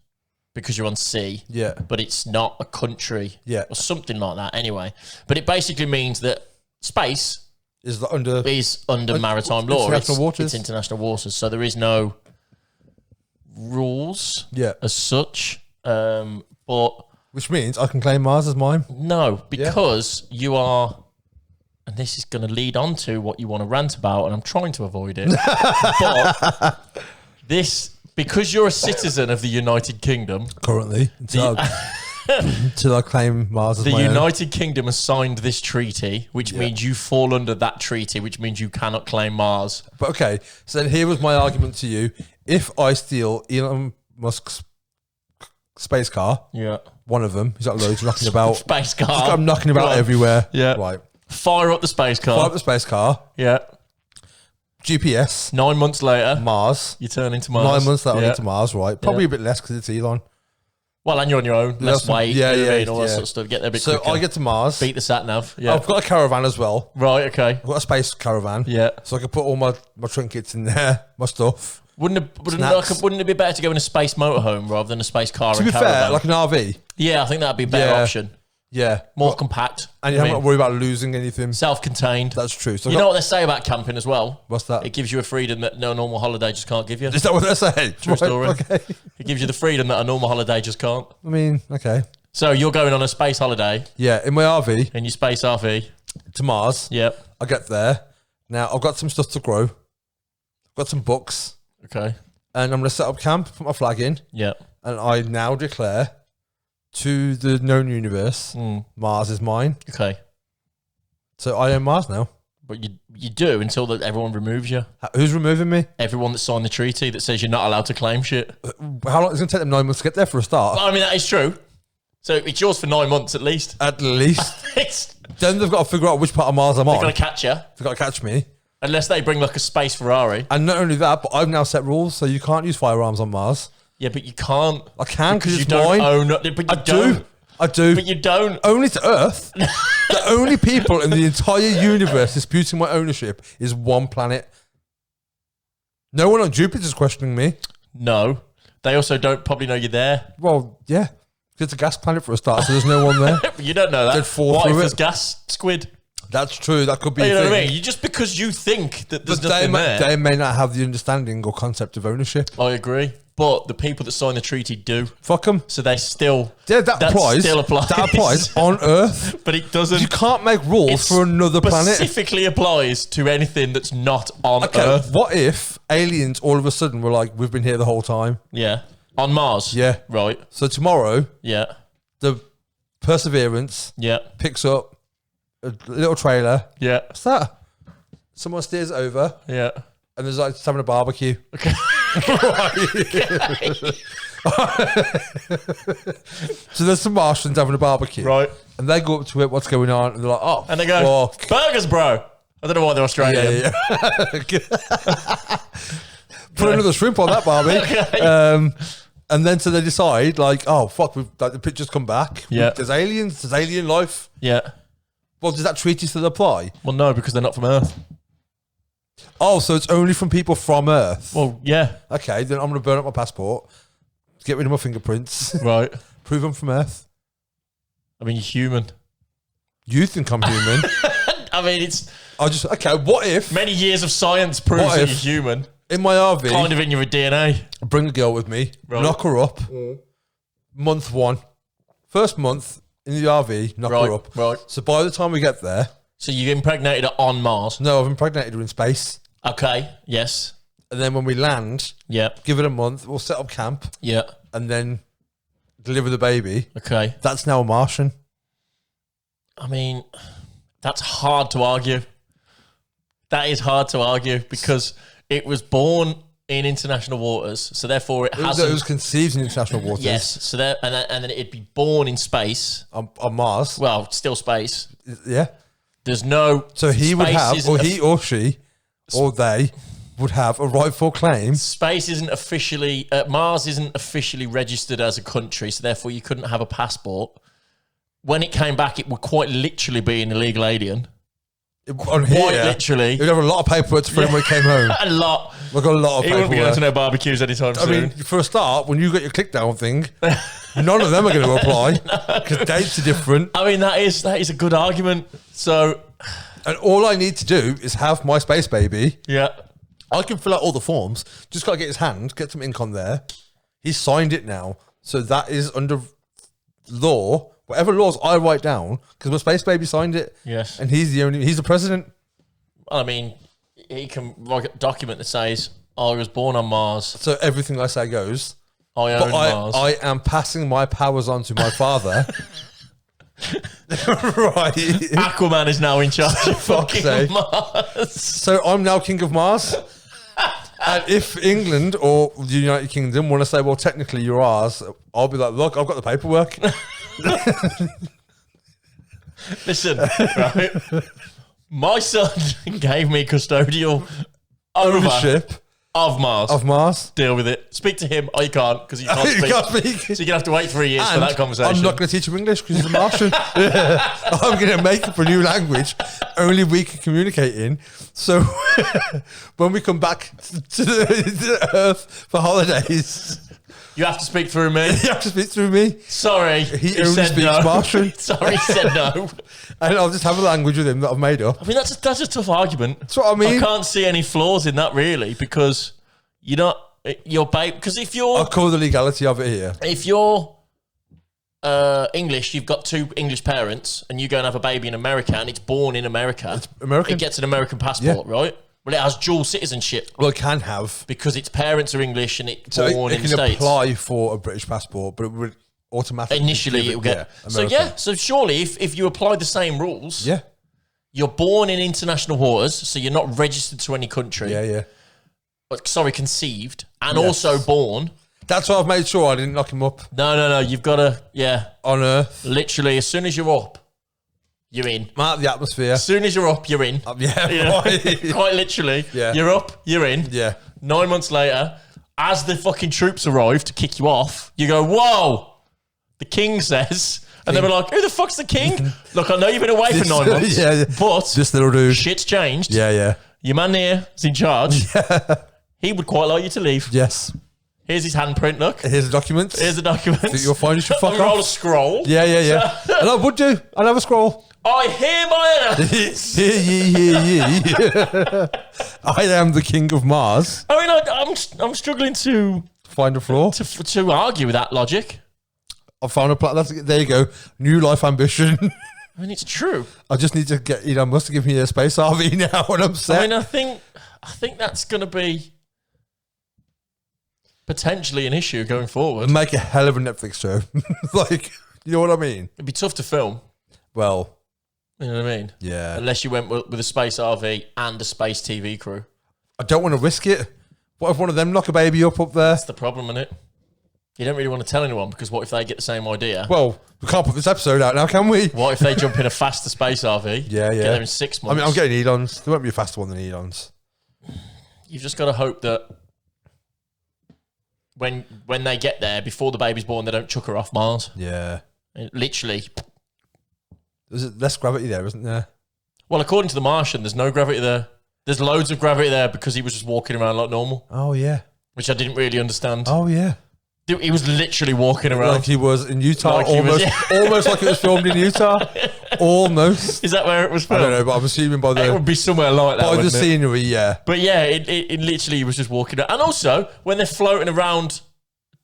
because you're on sea. Yeah. But it's not a country. Yeah. Or something like that anyway. But it basically means that space is under maritime law. International waters. It's international waters. So there is no rules as such. But which means I can claim Mars as mine. No, because you are, and this is going to lead on to what you want to rant about, and I'm trying to avoid it. But because you're a citizen of the United Kingdom currently, until I claim Mars as the my United Kingdom has signed this treaty, which means you fall under that treaty, which means you cannot claim Mars. But okay, so then here was my argument to you. if I steal Elon Musk's space car, Yeah. one of them, he's got loads knocking about. Space car. He's got them knocking about Right. everywhere. Yeah. Right. Fire up the space car. Fire up the space car, Yeah. GPS, 9 months later, Mars. you turn into Mars. 9 months that'll Yeah. get to Mars, right? Probably a bit less because it's Elon. Well, and you're on your own. Less weight. Yeah, you know what I yeah, mean, all that yeah. sort of stuff. Get there a bit So quicker. I get to Mars. Beat the sat nav. Yeah. I've got a caravan as well. Right, okay. I've got a space caravan. Yeah. So I can put all my trinkets in there, my stuff. Wouldn't it be better to go in a space motorhome rather than a space car To and be caravan? fair, like an RV. Yeah, I think that'd be a better Yeah. option. Yeah. More compact. And you haven't got to worry about losing anything. Self-contained. That's true. So You know what they say about camping as well? What's that? It gives you a freedom that no normal holiday just can't give you. Is that what they say? True story. Okay. It gives you the freedom that a normal holiday just can't. I mean, okay. So you're going on a space holiday Yeah, in my RV in your space RV. to Mars. Yep. I get there. Now, I've got some stuff to grow. I've got some books. Okay. And I'm going to set up camp, put my flag in. Yep. And I now declare to the known universe, Mars is mine. Okay. So I own Mars now. But you do until everyone removes you. Who's removing me? Everyone that signed the treaty that says you're not allowed to claim shit. How long is it going to take them 9 months to get there for a start? Well, I mean, that is true. So it's yours for 9 months at least. At least. It's, Then they've got to figure out which part of Mars I'm they're on. going to catch you. They've got to catch me. Unless they bring like a space Ferrari. And not only that, but I've now set rules, so you can't use firearms on Mars. Yeah, but you can't. I can because you it's don't mine. own it. But you I don't. do. I do. But you don't. Only to Earth. The only people in the entire universe disputing my ownership is one planet. No one on Jupiter's questioning me. No. They also don't probably know you're there. Well, yeah. It's a gas planet for a start, so there's no one there. But you don't know that. They'd fall What if through there's it. gas squid? That's true. That could be You a know thing. what I mean? Just because you think that there's But nothing there. they may not have the understanding or concept of ownership. I agree. But the people that sign the treaty do. Fuck them. So they still... Yeah, that applies. Still applies. That applies on Earth. But it doesn't... You can't make rules for another planet. Specifically applies to anything that's not on Okay, Earth. what if aliens all of a sudden were like, we've been here the whole time? Yeah. On Mars. Yeah. Right. So tomorrow, Yeah. the Perseverance Yeah. picks up a little trailer. Yeah. What's that? Someone steers over Yeah. and there's like just having a barbecue. Okay. So there's some Martians having a barbecue. Right. And they go up to it, what's going on? And they're like, oh, And they go, fuck. burgers, bro. I don't know why they're Australian. Yeah. Put another shrimp on that barbie. Okay. And then so they decide, like, oh, fuck, like, the pictures come back. Yeah. There's aliens, there's alien life. Yeah. Well, does that treaty still apply? Well, no, because they're not from Earth. Oh, so it's only from people from Earth. Well, yeah. Okay, then I'm going to burn up my passport, get rid of my fingerprints, Right. prove I'm from Earth. I mean, you're human. You think I'm human? I mean, it's Okay, what if many years of science proves What that if- you're human. in my RV, Kind of in your DNA. bring a girl with me, Right. knock her up, month one, first month in the RV, knock Right. her up. Right. So by the time we get there, So you impregnated her on Mars. no, I've impregnated her in space. Okay. Yes. And then when we land, Yep. give it a month, we'll set up camp Yeah. and then deliver the baby. Okay. That's now a Martian. I mean, that's hard to argue. That is hard to argue because it was born in international waters, so therefore it It was hasn't. conceived in international waters. Yes. So there, and then it'd be born in space. On Mars. Well, still space. Yeah. There's no. So he would space have, isn't or he or she, or they would have a rightful claim. Space isn't officially. Mars isn't officially registered as a country, so therefore you couldn't have a passport. When it came back, it would quite literally be an illegal alien. On here, Quite literally. You'd have a lot of paperwork to fill in when he came home. A lot. We've got a lot of He wouldn't be going paperwork. to no barbecues anytime I soon. mean, for a start, when you got your click down thing, none of them are going to apply because dates are different. I mean, that is a good argument. So, And all I need to do is have my space baby. yeah. I can fill out all the forms. Just got to get his hand, get some ink on there. He's signed it now. So that is under law. Whatever laws I write down, because my space baby signed it. Yes. And he's the president. I mean, he can write a document that says, I was born on Mars. So everything I say goes. I But own Mars. I am passing my powers on to my father. Right. Aquaman is now in charge of fuck's fucking sake. Mars. So I'm now king of Mars. And if England or the United Kingdom want to say, well, technically you're ours, I'll be like, look, I've got the paperwork. Listen, right? My son gave me custodial Ownership of Mars. of Mars. Deal with it. Speak to him. Oh, you can't because you can't You speak. can't speak. So you're going to have to wait 3 years for And that conversation. I'm not going to teach him English because he's a Martian. I'm going to make up a new language only we can communicate in. So when we come back to the Earth for holidays, You have to speak through me. you have to speak through me. Sorry. He only speaks Martian. Sorry, he said no. And I'll just have a language with him that I've made up. I mean, that's a tough argument. That's what I mean. I can't see any flaws in that really because you're not your babe. Because if you're I'll cover the legality of it here. English, you've got 2 English parents, and you go and have a baby in America, and it's born in America. It's American. It gets an American passport, right? Well, it has dual citizenship Well, it can have. because its parents are English and it's So born it in the can States. apply for a British passport, but it would automatically Initially, give it will get. American. So surely, if you apply the same rules, Yeah. you're born in international waters, so you're not registered to any country. Yeah. But conceived and Yes. also born. That's why I've made sure I didn't knock him up No. You've got to, on Earth. literally, as soon as you're up, you're in. Out of the atmosphere. As soon as you're up, you're in. Yeah. You know? Right. Quite literally. Yeah. You're up, you're in. Yeah. 9 months later, as the fucking troops arrive to kick you off, you go, whoa, the king says. And they were like, who the fuck's the king? Look, I know you've been away for 9 months, Yeah. but This little dude. shit's changed. Yeah. Your man here is in charge. He would quite like you to leave. Yes. Here's his handprint, look. Here's the documents. Here's the documents. That you'll find you should fuck I'm roll a off. scroll. Yeah. And I would do. I'd have a scroll. I hereby announce. Hear ye. I am the king of Mars. I mean, I'm struggling to Find a flaw. to argue with that logic. I found a plan. There you go. New life ambition. I mean, it's true. I just need to get Elon Musk to give me a space RV now, and I'm set. I mean, I think that's going to be potentially an issue going forward. Make a hell of a Netflix show. Like, you know what I mean? It'd be tough to film. Well, You know what I mean? yeah. Unless you went with a space RV and a space TV crew. I don't want to risk it. What if one of them knock a baby up there? That's the problem, isn't it? You don't really want to tell anyone because what if they get the same idea? Well, we can't put this episode out now, can we? What if they jump in a faster space RV? Yeah. Get there in 6 months. I mean, I'm getting Elon's. There won't be a faster one than Elon's. You've just got to hope that when they get there, before the baby's born, they don't chuck her off Mars. Yeah. Literally. There's less gravity there, isn't there? Well, according to the Martian, there's no gravity there. There's loads of gravity there because he was just walking around like normal, Oh, yeah. which I didn't really understand. Oh, yeah. Dude, he was literally walking around. Like he was in Utah, Like he was, almost, yeah. almost like it was filmed in Utah. Almost. Is that where it was I filmed? don't know, but I'm assuming by It would the be somewhere like that, by the wouldn't it? scenery, yeah. But yeah, it literally was just walking around. And also, when they're floating around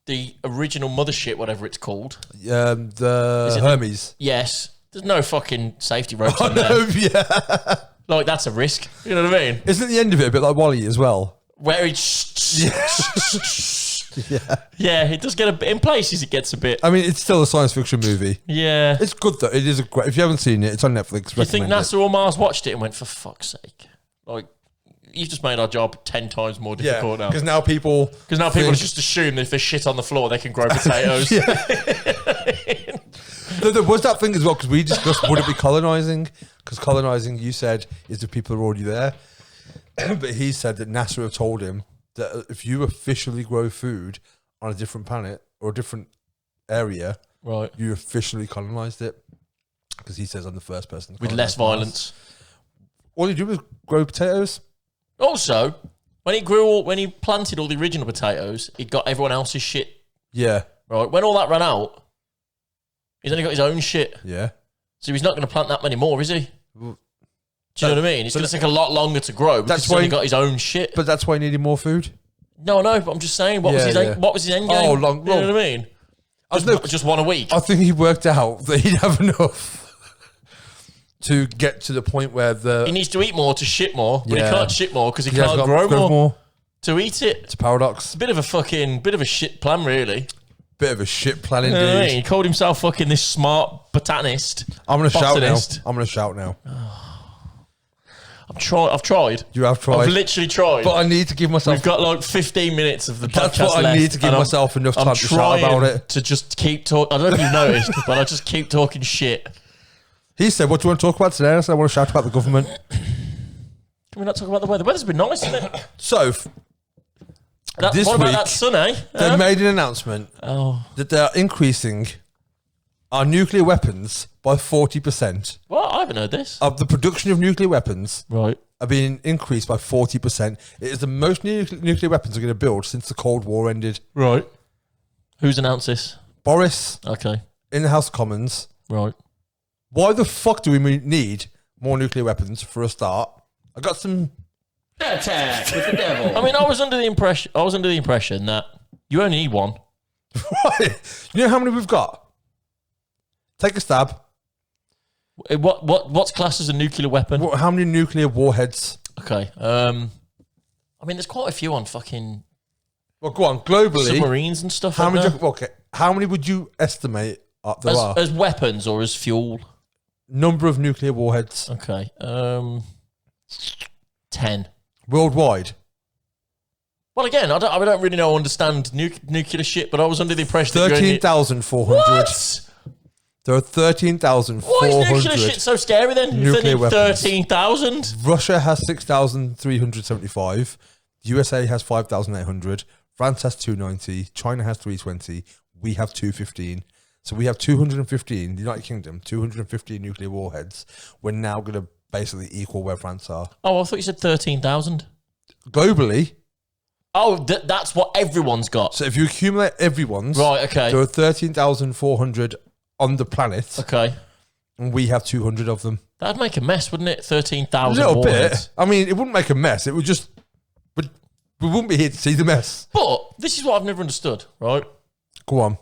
the original mothership, whatever it's called, The Hermes. yes, there's no fucking safety ropes I on there. know, yeah. Like, that's a risk. You know what I mean? Isn't the end of it a bit like Wall-E as well? Where it's... Yeah, it does get a bit... In places, it gets a bit... I mean, it's still a science fiction movie. Yeah. It's good though. It is a great. If you haven't seen it, it's on Netflix. You think Recommend it. NASA or Mars watched it and went, for fuck's sake? Like, you've just made our job 10 times more Yeah, difficult now. because now people. Because now people think- just assume that if there's shit on the floor, they can grow potatoes. There was that thing as well because we discussed would it be colonising? Because colonising, you said, is the people who are already there. But he said that NASA have told him that if you officially grow food on a different planet or a different area, Right. you officially colonised it. Because he says I'm the first person to With colonise less Mars. violence. All you do was grow potatoes. Also, when he planted all the original potatoes, he got everyone else's shit. Yeah, Right. When all that ran out, he's only got his own shit. yeah. So he's not going to plant that many more, is he? Well, Do you know what I mean? It's going to take a lot longer to grow because That's he's only why- got his own shit. But that's why he needed more food. No, but I'm just saying, what was his end game? Oh, You know what I mean? Just one a week. I think he worked out that he'd have enough to get to the point where He needs to eat more to shit more, but Yeah. he can't shit more because he he has can't got grow growth more to eat it. It's a paradox. It's a bit of a shit plan, really. Bit of a shit plan You know what I mean? indeed. He called himself fucking this smart botanist. I'm going to shout now. Botanist. I'm going to shout now. I've tried. You have tried. I've literally tried. But I need to give myself... We've got like 15 minutes of the podcast That's what I left, need to give and myself enough time to shout about it. To just keep talking. I don't know if you've noticed, but I just keep talking shit. He said, what do you want to talk about today? I said, I want to shout about the government. Can we not talk about the weather? The weather's been nice, isn't it? So, this what about week, that sun, eh? they made an announcement that they're increasing our nuclear weapons by 40%. What? I haven't heard this. Of the production of nuclear weapons Right. are being increased by 40%. It is the most nuclear weapons are going to build since the Cold War ended. Right. Who's announced this? Boris, Okay. in the House of Commons. Right. Why the fuck do we need more nuclear weapons for a start? I got some... Attack with the devil. I mean, I was under the impression that you only need one. Right. You know how many we've got? Take a stab. What's classed as a nuclear weapon? How many nuclear warheads? Okay. I mean, there's quite a few on fucking Well, go on. Globally, submarines and stuff. how like many? How many would you estimate there are? as weapons or as fuel? Number of nuclear warheads Okay. 10. worldwide. Well, again, I don't really know understand nuclear shit, but I was under the impression that 13,400. What? There are 13,400. Why is nuclear shit so scary then? Nuclear weapons. 13,000? Russia has 6,375. The USA has 5,800. France has 290. China has 320. We have 215. So we have 215. The United Kingdom, 215 nuclear warheads. We're now going to basically equal where France are. Oh, I thought you said 13,000. Globally. Oh, that's what everyone's got. So if you accumulate everyone's, Right, okay. there are 13,400 on the planet, Okay. and we have 200 of them. That'd make a mess, wouldn't it? A 13,000 little warheads. bit. I mean, it wouldn't make a mess. It would just... But we wouldn't be here to see the mess. But this is what I've never understood, right? Go on.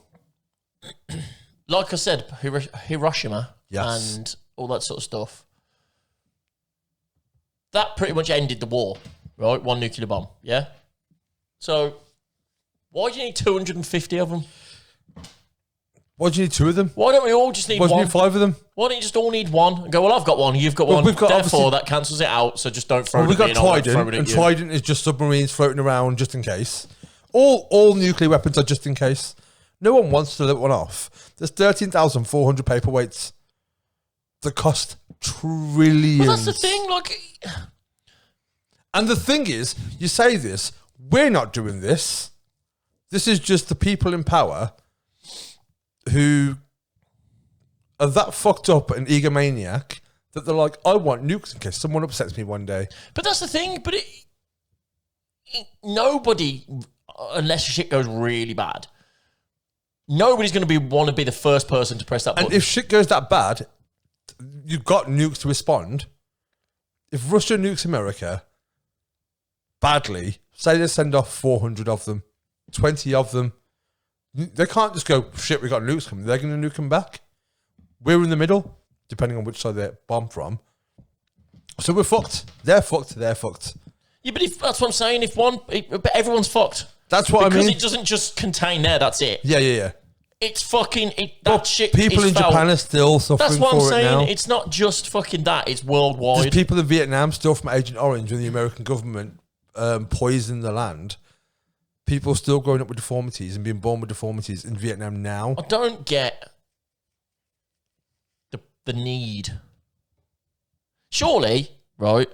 Like I said, Hiroshima Yes. and all that sort of stuff. That pretty much ended the war, right? One nuclear bomb, yeah? So, why do you need 250 of them? Why do you need two of them? Why don't we all just need Why do you one? need five of them? Why don't you just all need one and go, well, I've got one, you've got Well, one. we've got Therefore, obviously- that cancels it out, so just don't throw Well, it we've at me got and I won't throw Trident, it at and you. Trident is just submarines floating around just in case. All nuclear weapons are just in case. No one wants to let one off. There's 13,400 paperweights that cost trillions. But that's the thing, like... And the thing is, you say this, we're not doing this. This is just the people in power who are that fucked up and egomaniac that they're like, I want nukes in case someone upsets me one day. But that's the thing, but nobody, unless shit goes really bad, nobody's going to want to be the first person to press that button. And if shit goes that bad, you've got nukes to respond. If Russia nukes America badly, say they send off 400 of them, 20 of them, they can't just go, shit, we got nukes coming. They're going to nuke them back. We're in the middle, depending on which side they bomb from. So we're fucked. They're fucked. They're fucked. Yeah, but that's what I'm saying. But everyone's fucked. That's what I mean. Because it doesn't just contain there, that's it. Yeah. It's fucking... But shit people is in felt. Japan are still suffering That's what I'm for it saying. now. It's not just fucking that. It's There's worldwide. people in Vietnam still from Agent Orange when the American government poisoned the land. People still growing up with deformities and being born with deformities in Vietnam now. I don't get the need. Surely, right?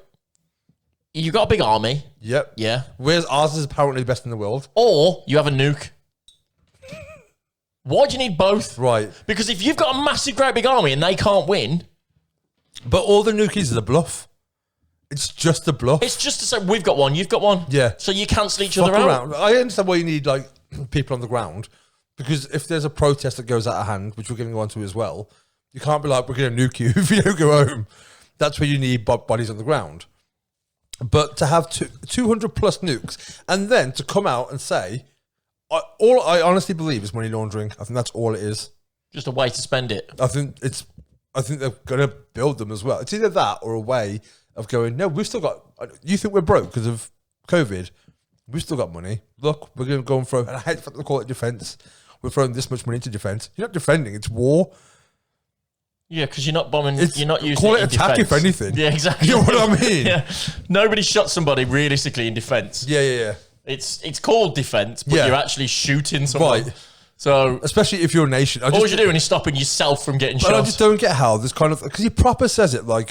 You got a big army. Yep. Yeah. Whereas ours is apparently the best in the world. Or you have a nuke. Why do you need both? Right. Because if you've got a massive, great big army and they can't win... But all the nukies are the bluff. It's just a bluff. It's just to say, we've got one, you've got one. Yeah. So you cancel each Fuck other out. around. I understand why you need like people on the ground, because if there's a protest that goes out of hand, which we're going to go on to as well, you can't be like, we're going to nuke you if you don't go home. That's where you need bodies on the ground. But to have 200 plus nukes and then to come out and say, all I honestly believe is money laundering. I think that's all it is. Just a way to spend it. I think they're going to build them as well. It's either that or a way of going, no, we've still got, you think we're broke because of COVID. We've still got money. Look, we're going to go and throw, and I hate the fact they call it defense. We're throwing this much money into defense. You're not defending, it's war. Yeah, because you're not bombing. You're not using call it in attack defense. if anything. Yeah, exactly. You know what I mean? Yeah. Nobody shot somebody realistically in defense. Yeah. It's called defense, but Yeah. you're actually shooting someone. Right. So Especially if you're a nation. all you're doing is stopping yourself from getting But shot. I just don't get how this kind of, because he proper says it like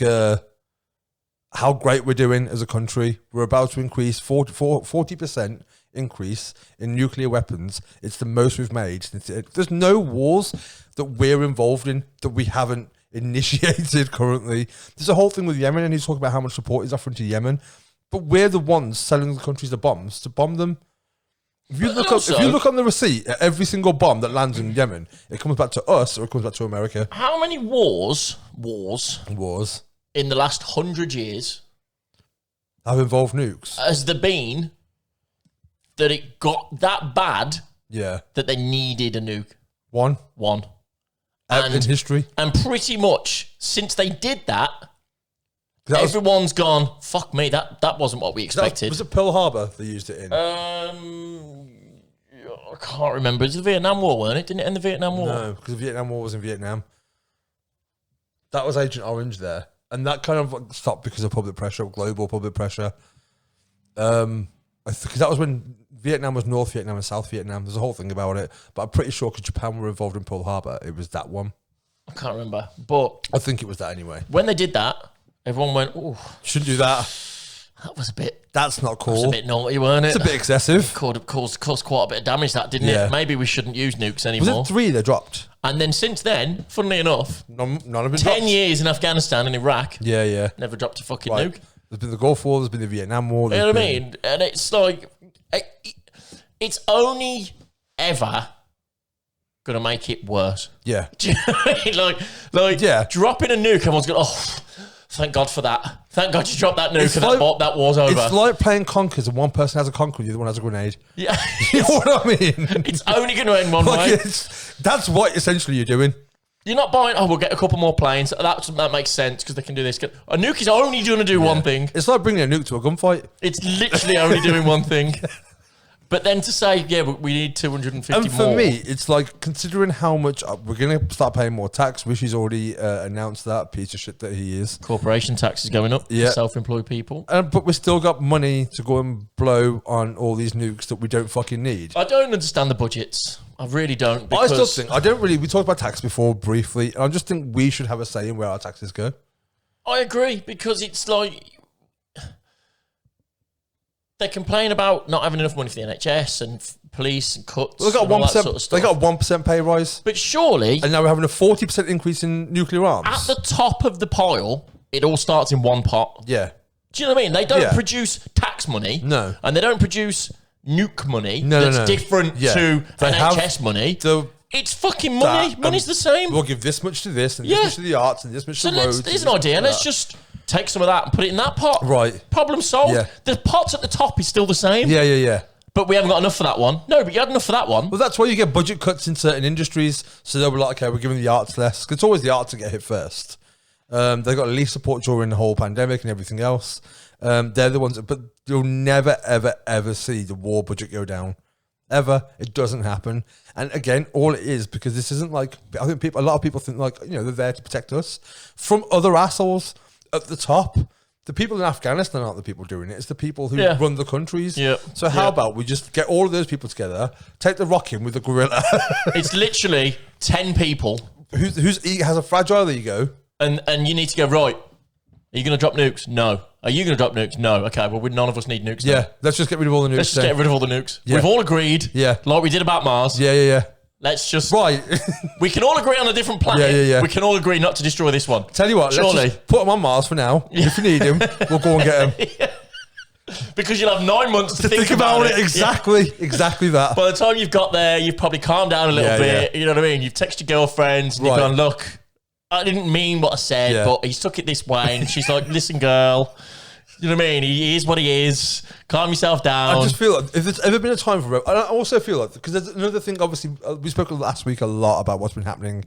how great we're doing as a country. We're about to increase 40% increase in nuclear weapons. It's the most we've made. There's no wars that we're involved in that we haven't initiated currently. There's a whole thing with Yemen, and he's talking about how much support he's offering to Yemen, but we're the ones selling the countries the bombs to bomb them. If you look on the receipt at every single bomb that lands in Yemen, it comes back to us or it comes back to America. How many wars in the last 100 years Have involved nukes. has there been that it got that bad Yeah. that they needed a nuke? One. In history. And pretty much since they did that, Everyone's everyone's gone, fuck me, that wasn't what we expected. Was it Pearl Harbor they used it in? I can't remember. It was the Vietnam War, wasn't it? Didn't it end the Vietnam War? No, because the Vietnam War was in Vietnam. That was Agent Orange there. And that kind of stopped because of public pressure, global public pressure. Because that was when Vietnam was North Vietnam and South Vietnam. There's a whole thing about it. But I'm pretty sure because Japan were involved in Pearl Harbor, it was that one. I can't remember. But I think it was that anyway. when they did that, everyone went, "Oh, Shouldn't do that. that was a bit That's not cool. a bit naughty, weren't it? It's a bit excessive. Caused quite a bit of damage, that, didn't Yeah. it? Maybe we shouldn't use nukes Was anymore." it 3 they dropped? And then since then, funnily enough, None have been 10 dropped. years in Afghanistan and Iraq, Yeah. never dropped a fucking Right. nuke. There's been the Gulf War, there's been the Vietnam War. You know what I mean? And it's like, it's only ever going to make it worse. Yeah. Do you know what I mean? Like Yeah. dropping a nuke, everyone's going, oh, thank God for that. Thank God you dropped that nuke It's and like- that war's over. It's like playing Conkers and one person has a Conker and the other one has a grenade. Yeah. You know what I mean? It's only going to end one way. That's what essentially you're doing. You're not buying, we'll get a couple more planes. That makes sense because they can do this. A nuke is only going to do one thing. It's like bringing a nuke to a gunfight. It's literally only doing one thing. But then to say, yeah, we need 250 And for more. me, it's like considering how much we're going to start paying more tax. Rishi's already announced that piece of shit that he is. Corporation tax is going up Yeah. for self-employed people. But we still got money to go and blow on all these nukes that we don't fucking need. I don't understand the budgets. I really don't. I Because still think, we talked about tax before briefly, and I just think we should have a say in where our taxes go. I agree because it's like they complain about not having enough money for the NHS and police and cuts. They got and all that 1%. sort of stuff. They got a 1% pay rise, But surely, and now we're having a 40% increase in nuclear arms. at the top of the pile, it all starts in one pot. Yeah. Do you know what I mean? They don't Yeah. produce tax money. No. And they don't produce nuke money No, that's no. different Yeah. to They have NHS money. It's fucking money. that, Money's the same. We'll give this much to this, and Yeah. this much to the arts, and this much So to roads. there's an idea. Let's just take some of that and put it in that pot. Right. Problem solved. Yeah. The pot at the top is still the same. Yeah. But we haven't got enough for that one. No, but you had enough for that one. Well, that's why you get budget cuts in certain industries. So they'll be like, okay, we're giving the arts less. 'Cause it's always the arts that get hit first. They got least support during the whole pandemic and everything else. They're the ones, but you'll never, ever, ever see the war budget go down. Ever. It doesn't happen. And again, all it is, because this isn't like, I think a lot of people think like, they're there to protect us from other assholes at the top. The people in Afghanistan aren't the people doing it. It's the people who run the countries. Yeah. So how about we just get all of those people together, take the rock in with the gorilla, It's literally 10 people. has a fragile ego. And you need to go, right, are you going to drop nukes? No. Are you going to drop nukes? No. Okay, well, none of us need nukes. Yeah, then. let's just get rid of all the nukes. Let's just get rid of all the nukes. Yeah. We've all agreed. Yeah. Like we did about Mars. Yeah. Let's just... Right. We can all agree on a different planet. Yeah. We can all agree not to destroy this one. Tell you what, Surely. let's just put them on Mars for now. If you need him, we'll go and get him. Because you'll have 9 months to think about it. Yeah. Exactly that. By the time you've got there, you've probably calmed down a little bit. You know what I mean? You've texted your girlfriends and you've gone, look, I didn't mean what I said, but he's took it this way. And she's like, listen, girl, you know what I mean? He is what he is. Calm yourself down. I just feel like if there's ever been a time for it, I also feel like, because there's another thing, obviously, we spoke last week a lot about what's been happening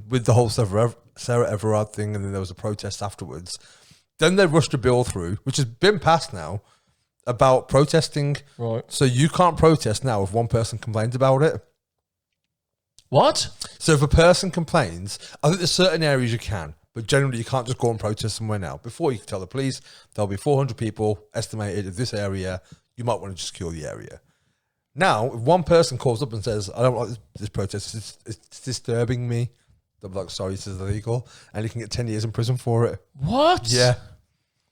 with the whole Sarah Everard thing, and then there was a protest afterwards. Then they rushed a bill through, which has been passed now, about protesting. Right. So you can't protest now if one person complains about it. What? So if a person complains, I think there's certain areas you can, but generally you can't just go and protest somewhere now. Before you can tell the police, there'll be 400 people estimated in this area. You might want to just secure the area. Now, if one person calls up and says, I don't like this protest, it's disturbing me, they'll be like, sorry, this is illegal. And you can get 10 years in prison for it. What? Yeah.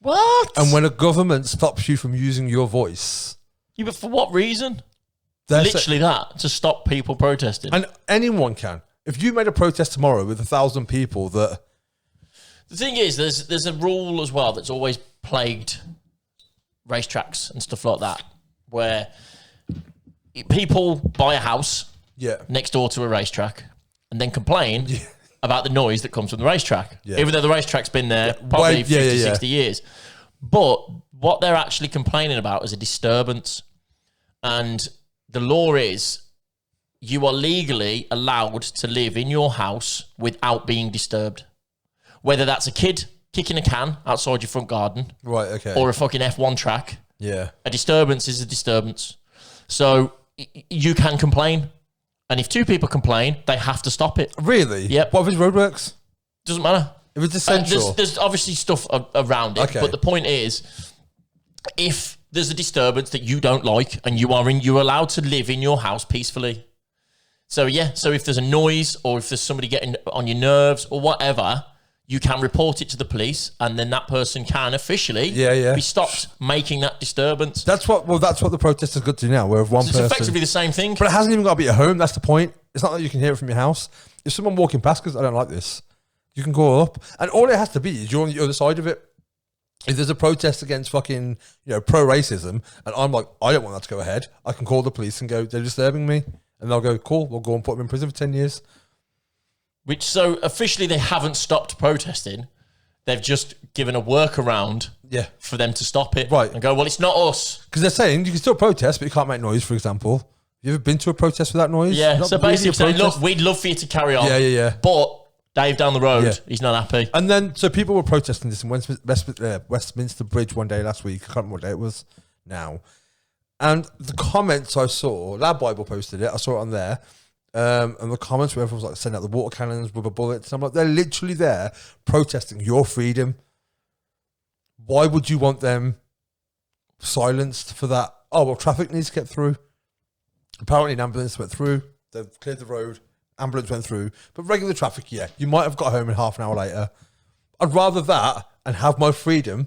What? And when a government stops you from using your voice... Yeah, but for what reason? They're Literally that, to stop people protesting. And anyone can. If you made a protest tomorrow with 1,000 people that... The thing is, there's a rule as well that's always plagued racetracks and stuff like that, where people buy a house next door to a racetrack and then complain about the noise that comes from the racetrack, even though the racetrack's been there probably 50, 60 years. But what they're actually complaining about is a disturbance. And the law is you are legally allowed to live in your house without being disturbed. Whether that's a kid kicking a can outside your front garden, Right, okay. or a fucking F1 track. Yeah. A disturbance is a disturbance. So you can complain. And if two people complain, they have to stop it. Really? Yep. What if it's roadworks? Doesn't matter. If it's essential? There's obviously stuff around it. Okay. But the point is, if there's a disturbance that you don't like and you're allowed to live in your house peacefully. So yeah, so if there's a noise or if there's somebody getting on your nerves or whatever, you can report it to the police and then that person can officially be stopped making that disturbance. That's what the protesters got to do now, where if one It's person... effectively the same thing. But it hasn't even got to be at home, that's the point. It's not that you can hear it from your house. If someone walking past goes, I don't like this, you can call up. And all it has to be is you're on the other side of it. If there's a protest against fucking, pro-racism, and I'm like, I don't want that to go ahead, I can call the police and go, they're disturbing me. And they'll go, cool, we'll go and put them in prison for 10 years. So officially they haven't stopped protesting. They've just given a workaround for them to stop it. Right. And go, well, it's not us. Because they're saying you can still protest, but you can't make noise, for example. You ever been to a protest without noise? Yeah, Not so really basically a saying, protest. look, we'd love for you to carry on. Yeah. But Dave down the road, he's not happy. And then, so people were protesting this in Westminster Bridge one day last week. I can't remember what day it was now. And the comments I saw, Lab Bible posted it, I saw it on there. And the comments where everyone was like sending out the water cannons, rubber bullets. And I'm like, they're literally there protesting your freedom. Why would you want them silenced for that? Oh, well, traffic needs to get through. Apparently an ambulance went through. They've cleared the road. Ambulance went through. But regular traffic, you might have got home in half an hour later. I'd rather that and have my freedom.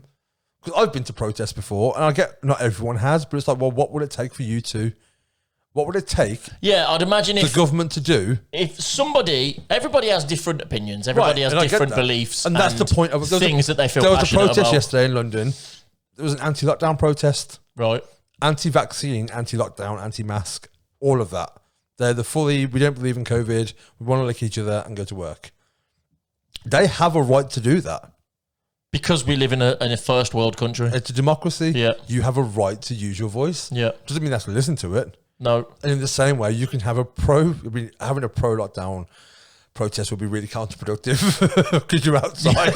Because I've been to protests before, and I get not everyone has, but it's like, well, what would it take for you to? What would it take? Yeah, I'd imagine the government to do. If everybody has different opinions, everybody has different beliefs, and that's the point of things that they feel passionate about. There was a protest about. yesterday in London. There was an anti-lockdown protest, right? Anti-vaccine, anti-lockdown, anti-mask, all of that. They're the fully. We don't believe in COVID. We want to lick each other and go to work. They have a right to do that. Because we live in a first world country. It's a democracy. Yeah. You have a right to use your voice. Yeah. Doesn't mean that's to listen to it. No. And in the same way, you can have having a pro-lockdown protest would be really counterproductive because you're outside.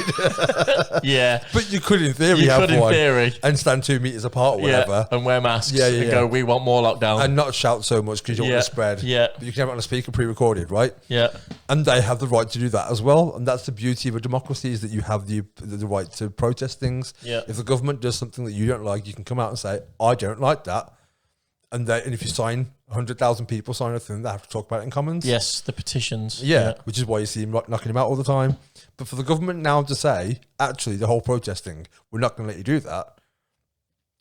Yeah. But you could, in theory, have one and stand 2 meters apart or whatever. And wear masks and go, we want more lockdown. And not shout so much because you don't want to spread. Yeah. But you can have it on a speaker pre-recorded, right? Yeah. And they have the right to do that as well. And that's the beauty of a democracy, is that you have the right to protest things. Yeah. If the government does something that you don't like, you can come out and say, I don't like that. And if you sign 100,000 people sign a thing, they have to talk about it in Commons. Yes, the petitions. Yeah, which is why you see him knocking him out all the time. But for the government now to say, actually, the whole protesting, we're not going to let you do that,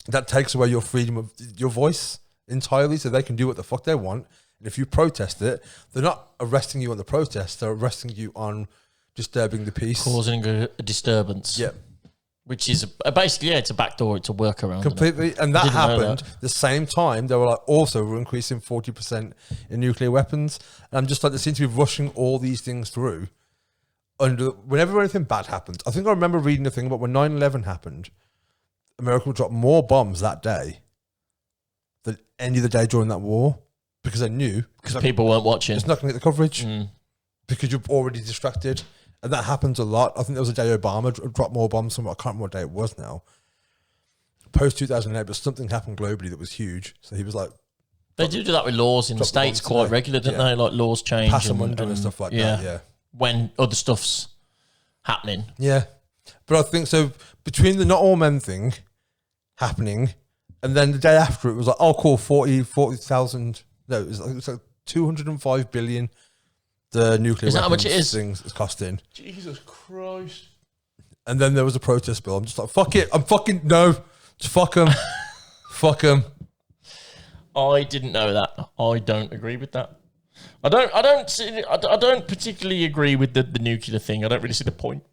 that takes away your freedom of your voice entirely, so they can do what the fuck they want. And if you protest it, they're not arresting you on the protest, they're arresting you on disturbing the peace. Causing a disturbance. Yeah. Which is basically, it's a backdoor, it's a workaround. Completely. And that happened the same time. They were like, also, we're increasing 40% in nuclear weapons. And I'm just like, they seem to be rushing all these things through. Whenever anything bad happens, I think I remember reading a thing about when 9/11 happened, America dropped more bombs that day than any other day during that war, because they knew. Because people weren't watching. It's not going to get the coverage because you're already distracted. And that happens a lot. I think there was a day Obama dropped more bombs somewhere. I can't remember what day it was now. Post 2008, but something happened globally that was huge. So he was like, They do that with laws in the States quite regularly, don't they? Like laws change. Pass them under and stuff like that, yeah. When other stuff's happening. Yeah. But I think so between the not all men thing happening and then the day after it was like, oh, cool, 40,000. No, it was like 205 billion. The nuclear is that how much weapons it is? Things is costing. Jesus Christ. And then there was a protest bill. I'm just like, fuck it. No. Just fuck them. Fuck them. I didn't know that. I don't agree with that. I don't particularly agree with the nuclear thing. I don't really see the point.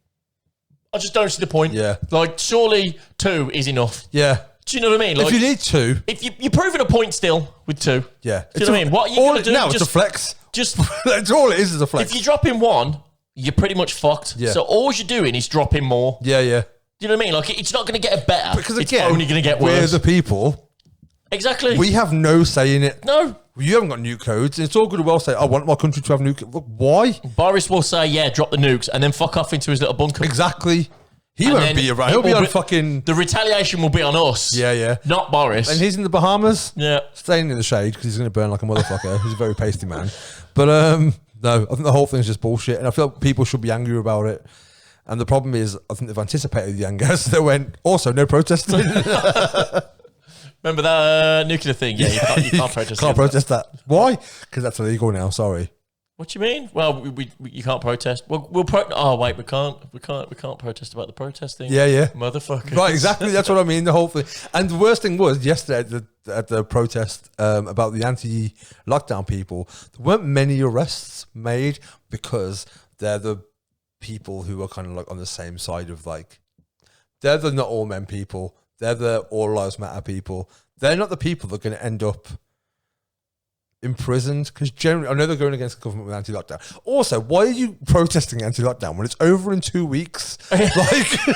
I just don't see the point. Yeah. Like, surely 2 is enough. Yeah. Do you know what I mean? Like, if you need 2. If you're proving a point still with 2. Yeah. Do you know what I mean? What are you going to do? Now it's a flex. Just That's all it is a flex. if you drop in 1, you're pretty much fucked. Yeah. So all you're doing is dropping more. Yeah. Do you know what I mean? Like, it's not going to get better. Because it's again, only going to get worse. we're the people. Exactly. We have no say in it. No. You haven't got nuke codes. It's all good and well say, I want my country to have nuke. Look, why? Boris will say, yeah, drop the nukes, and then fuck off into his little bunker. Exactly. He And won't then be around. He'll be on fucking... The retaliation will be on us. Yeah. Not Boris. And he's in the Bahamas. Yeah. Staying in the shade because he's going to burn like a motherfucker. He's a very pasty man. But no, I think the whole thing's just bullshit. And I feel like people should be angry about it. And the problem is, I think they've anticipated the anger. So they went, also, no protesting. Remember that nuclear thing? Yeah, you can't protest. Can't protest that. Why? Because that's illegal now. Sorry. What do you mean? Well, you can't protest. We'll oh wait, we can't protest about the protest thing. Yeah. Motherfucker. Right, exactly. That's what I mean. The whole thing. And the worst thing was yesterday at the protest about the anti-lockdown people, there weren't many arrests made because they're the people who are kind of like on the same side of like, they're the not all men people. They're the all lives matter people. They're not the people that are going to end up imprisoned because generally, I know they're going against the government with anti-lockdown. Also, why are you protesting anti-lockdown when it's over in 2 weeks? Like,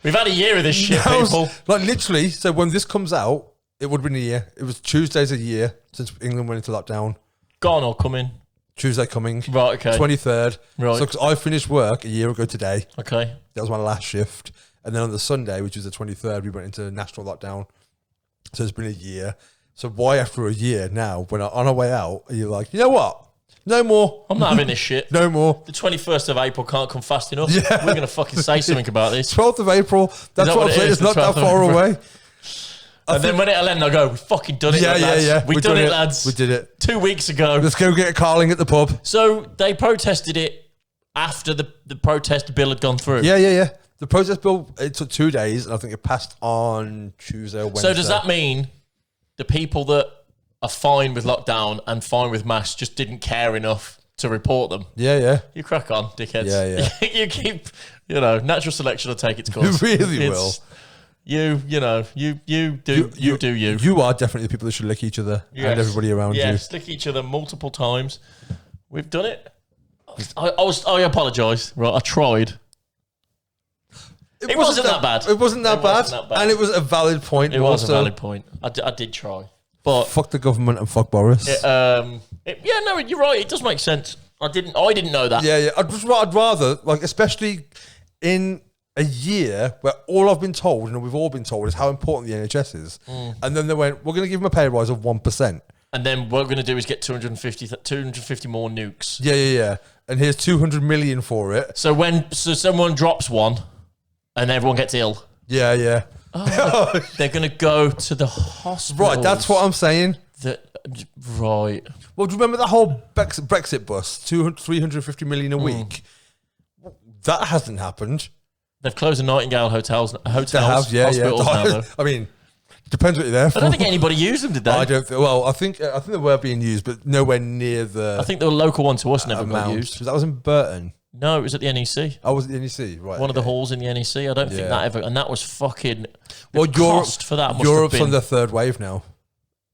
we've had a year of this shit, people. Like literally, so when this comes out, it would have been a year. It was Tuesday's a year since England went into lockdown. Gone or coming? Tuesday coming. Right, okay. 23rd. Right. So 'cause I finished work a year ago today. Okay. That was my last shift. And then on the Sunday, which was the 23rd, we went into national lockdown. So it's been a year. So why after a year now, when on our way out, are you like, you know what? No more. I'm not having this shit. No more. The 21st of April can't come fast enough. Yeah. We're going to fucking say something about this. 12th of April. That's what I'm saying. It's not that far away. And then when it'll end, I go, we fucking done it, lads. Yeah. We've done it, lads. We did it. 2 weeks ago. Let's go get a carling at the pub. So they protested it after the protest bill had gone through. Yeah. The protest bill, it took 2 days, and I think it passed on Tuesday or Wednesday. So does that mean the people that are fine with lockdown and fine with masks just didn't care enough to report them? Yeah. You crack on, dickheads. Yeah. You keep, natural selection will take its course. It really will. You do you. You are definitely the people that should lick each other and everybody around you. Yes, lick each other multiple times. We've done it. I apologise. Right, I tried. It wasn't that bad. It wasn't that bad. And it was a valid point. It was a valid point. I did try. But fuck the government and fuck Boris. You're right. It does make sense. I didn't know that. Yeah. I'd rather, like, especially in a year where all I've been told, and we've all been told, is how important the NHS is. And then they went, we're going to give them a pay rise of 1%. And then what we're going to do is get 250 more nukes. Yeah. And here's 200 million for it. So when someone drops one and everyone gets ill. Yeah. Oh, they're going to go to the hospital. Right, that's what I'm saying. Right. Well, do you remember the whole Brexit bust? 350 million a week? That hasn't happened. They've closed the Nightingale hotels, hospitals now, though. I mean, depends what you're there for. I don't think anybody used them, did they? I don't. I think they were being used, but nowhere near the. I think the local one to us never got used. That was in Burton. No, it was at the NEC. I was at the NEC, right? One of the halls in the NEC. I don't think that ever, and that was fucking. Well, cost for that. Europe's on their third wave now.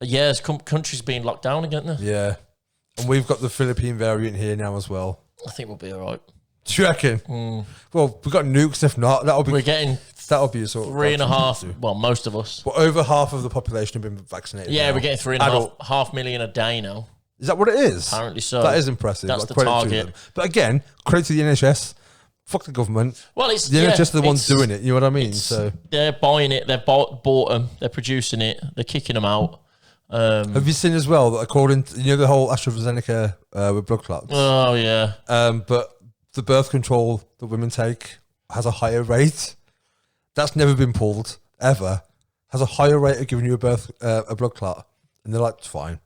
Yeah, countries being locked down again now. Yeah, and we've got the Philippine variant here now as well. I think we'll be all right. Do you reckon? Well, we've got nukes. If not, that'll be. That'll be a sort of 3.5. Well, most of us. Well, over half of the population have been vaccinated. Yeah, now. we're getting 3.5 million a day now. Is that what it is? Apparently so. That is impressive. That's the target. But again, credit to the NHS. Fuck the government. Well, it's the NHS are the ones doing it. You know what I mean? So they're buying it. They've bought them. They're producing it. They're kicking them out. Have you seen as well that according to, the whole AstraZeneca with blood clots? Oh, yeah. But the birth control that women take has a higher rate. That's never been pulled, ever. Has a higher rate of giving you a blood clot. And they're like, it's fine.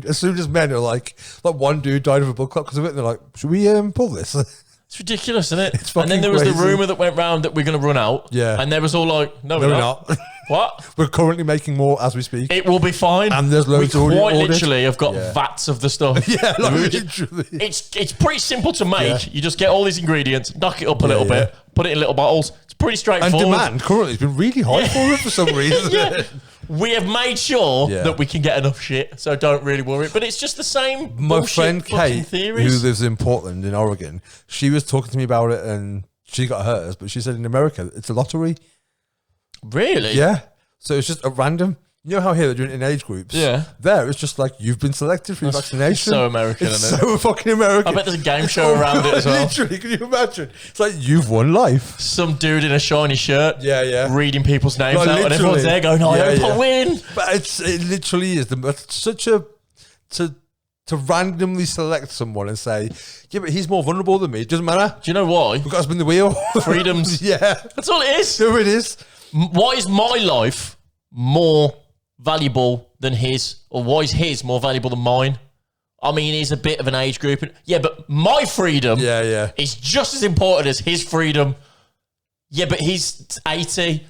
As soon as men are like one dude died of a blood clot because of it, and they're like, should we pull this? It's ridiculous, isn't it? It's fucking and then there was crazy. the rumour that went round that we're going to run out. Yeah. And there was all like, no, we're not. What? We're currently making more as we speak. It will be fine. And there's loads we already quite ordered. literally have got vats of the stuff. Yeah, like literally. It's pretty simple to make. Yeah. You just get all these ingredients, knock it up a little bit, put it in little bottles. It's pretty And straightforward. demand currently has been really high for it for some reason. Yeah. We have made sure Yeah. that we can get enough shit, so don't really worry. But it's just the same My bullshit friend fucking Kate, theories. who lives in Portland in Oregon, she was talking to me about it and she got hers, but she said in America it's a lottery. Really? Yeah. So it's just a random. You know how here they're doing it in age groups? Yeah. There, it's just like you've been selected for your vaccination. so American, It's isn't it? so fucking American. I bet there's a game show around it as well. Literally, can you imagine? It's like you've won life. Some dude in a shiny shirt, Yeah. reading people's names Like, out, and everyone's literally. there going, "I hope Yeah. I win." But it literally is. It's such a to randomly select someone and say, yeah, but he's more vulnerable than me. It doesn't matter. Do you know why? We've got to spin the wheel. Freedoms. Yeah. That's all it is. There it is. Why is my life more valuable than his, or why is his more valuable than mine? I mean, he's a bit of an age group. Yeah, but my freedom Yeah. is just as important as his freedom. Yeah, but he's 80,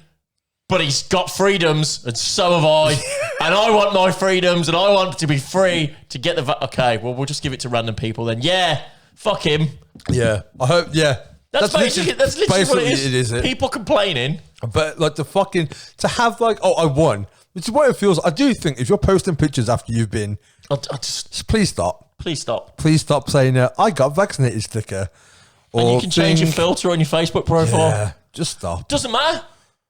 but he's got freedoms, and so have I. And I want my freedoms, and I want to be free to get the... Okay, well, we'll just give it to random people then. Yeah, fuck him. Yeah. I hope, yeah. That's literally what it is. People complaining. But like to have like, oh, I won. Which is what it feels. I do think if you're posting pictures after you've been, I just please stop. please stop. Please stop saying, I got vaccinated sticker. And you can change your filter on your Facebook profile. Yeah, just stop. Doesn't matter.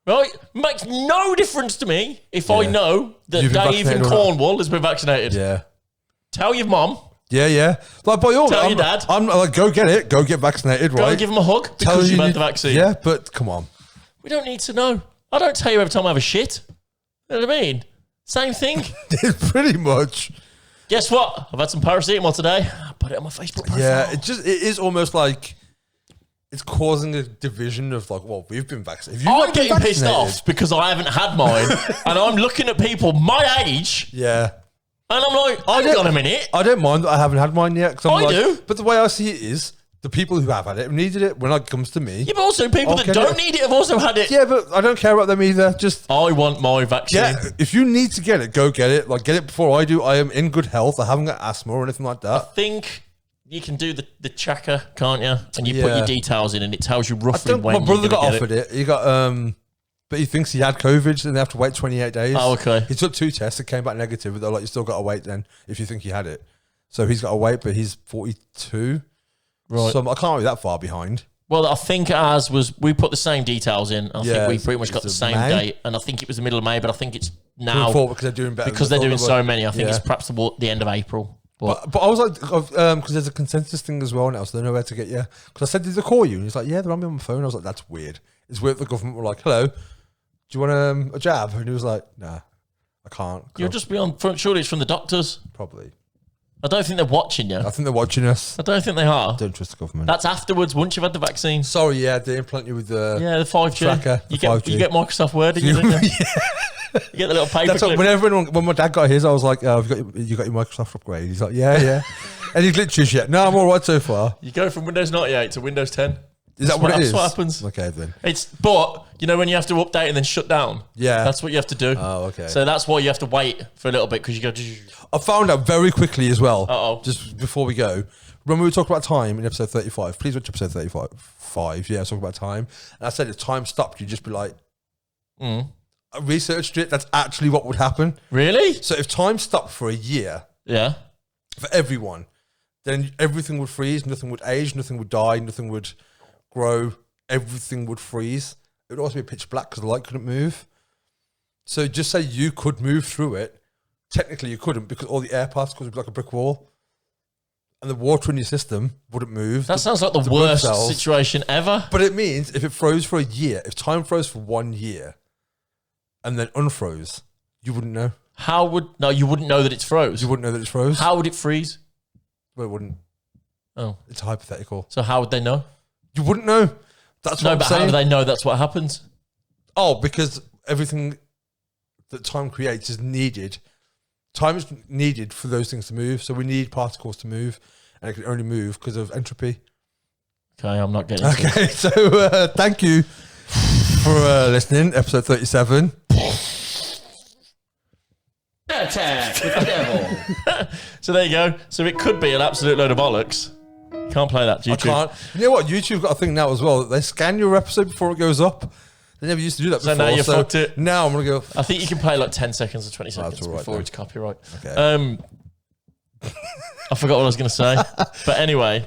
Right? Makes no difference to me if I know that You've been Dave in vaccinated or not. Cornwall has been vaccinated. Yeah. Tell your mum. Yeah. Like by all Tell your dad. I'm like, go get it. Go get vaccinated, Go right? and give him a hug because you've had the vaccine. Yeah, but come on. We don't need to know. I don't tell you every time I have a shit. You know what I mean? Same thing. Pretty much. Guess what? I've had some paracetamol today. I put it on my Facebook profile. Yeah, it is almost like it's causing a division of like, well, we've been vaccinated. I'm getting pissed off because I haven't had mine, and I'm looking at people my age, Yeah. and I'm like, hang on a minute. I don't mind that I haven't had mine yet. 'Cause I'm I do. But the way I see it is, the people who have had it have needed it when it comes to me. Yeah, but also people that Okay. don't need it have also had it. Yeah, but I don't care about them either. Just I want my vaccine. yeah, if you need to get it, go get it. Like get it before I do. I am in good health. I haven't got asthma or anything like I that. think you can do the tracker, can't you? And you put Yeah. your details in, and it tells you roughly when My you're brother going got to get offered it. it. He got but he thinks he had COVID, and they have to wait 28 days. Oh, okay. He took 2 tests. It came back negative. But they're like, you still got to wait then if you think he had it. So he's got to wait, but he's 42. Right. So I can't be that far behind. Well, I think ours was, we put the same details in. I Yeah, think we pretty much got the it's same May? date, and I think it was the middle of May, but I think it's now Because they're doing better. because than they're I doing thought so they many. I think Yeah. it's perhaps the end of April. But I was like, because there's a consensus thing as well now, so they know where to get you. Because I said, did they call you? And he's like, yeah, they're on me on my phone. I was like, that's weird. It's weird the government were like, hello, do you want a jab? And he was like, nah, I can't. You'll just be on front. Surely it's from the doctors. Probably. I don't think they're watching you. I think they're watching us. I don't think they are. Don't trust the government. That's afterwards, once you've had the vaccine. Sorry, yeah, they implant you with the... Yeah, the 5G. Tracker, the You get 5G. you get Microsoft Word, didn't you? Didn't you? You get the little paper That's clip. what, when my dad got his, I was like, oh, you got your Microsoft upgrade? He's like, yeah. And he's literally shit. No, I'm all right so far. You go from Windows 98 to Windows 10. Is that what it is? That's what happens. Okay, then. But you know when you have to update and then shut down? Yeah. That's what you have to do. Oh, okay. So that's why you have to wait for a little bit because you go... I found out very quickly as well, Uh-oh. just before we go. Remember we talked about time in episode 35? Please watch episode 35. Yeah, I was talking about time. And I said if time stopped, you'd just be like... I researched it. That's actually what would happen. Really? So if time stopped for a year, Yeah. for everyone, then everything would freeze, nothing would age, nothing would die, nothing would grow, everything would freeze. It would also be pitch black because the light couldn't move. So just say you could move through it. Technically you couldn't because all the air particles would be like a brick wall. And the water in your system wouldn't move. That sounds like the blood worst cells- situation ever. But it means if it froze for a year, if time froze for 1 year and then unfroze, you wouldn't know. How would... No, you wouldn't know that it's froze. You wouldn't know that it's froze. How would it freeze? Well, it wouldn't. Oh. It's hypothetical. So how would they know? You wouldn't know. That's what No, I'm but saying. how do they know that's what happens? Oh, because everything that time creates is needed. Time is needed for those things to move. So we need particles to move, and it can only move because of entropy. Okay, I'm not getting into it. Okay, so thank you for listening. Episode 37. Attack with the devil. So there you go. So it could be an absolute load of bollocks. Can't play that, YouTube. I can't. You know what? YouTube got a thing now as well. They scan your episode before it goes up. They never used to do that before. So now you fucked it. Now I'm going to go... I think you can play like 10 seconds or 20 seconds all right before then. it's copyright. Okay. I forgot what I was going to say. But anyway.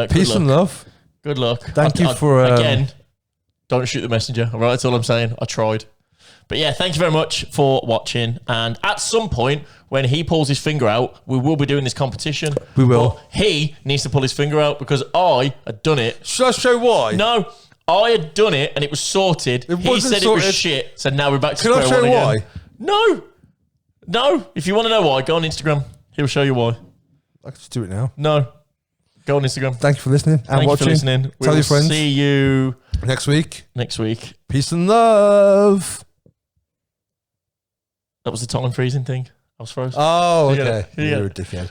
Peace and love. Good luck. Thank you for... Again, don't shoot the messenger. All right, that's all I'm saying. I tried. But yeah, thank you very much for watching. And at some point, when he pulls his finger out, we will be doing this competition. We will. But he needs to pull his finger out because I had done it. Should I show why? No, I had done it and it was sorted. It He wasn't said it sorted. was shit. So now we're back to Can I square show one why? again. No. If you want to know why, go on Instagram. He'll show you why. I can just do it now. No. Go on Instagram. Thank you for listening and Thank watching. you for listening. Tell your friends. See you Next week. next week. Peace and love. That was the time freezing thing. I was frozen. Oh, You get okay. it. You get You're a it. dickhead.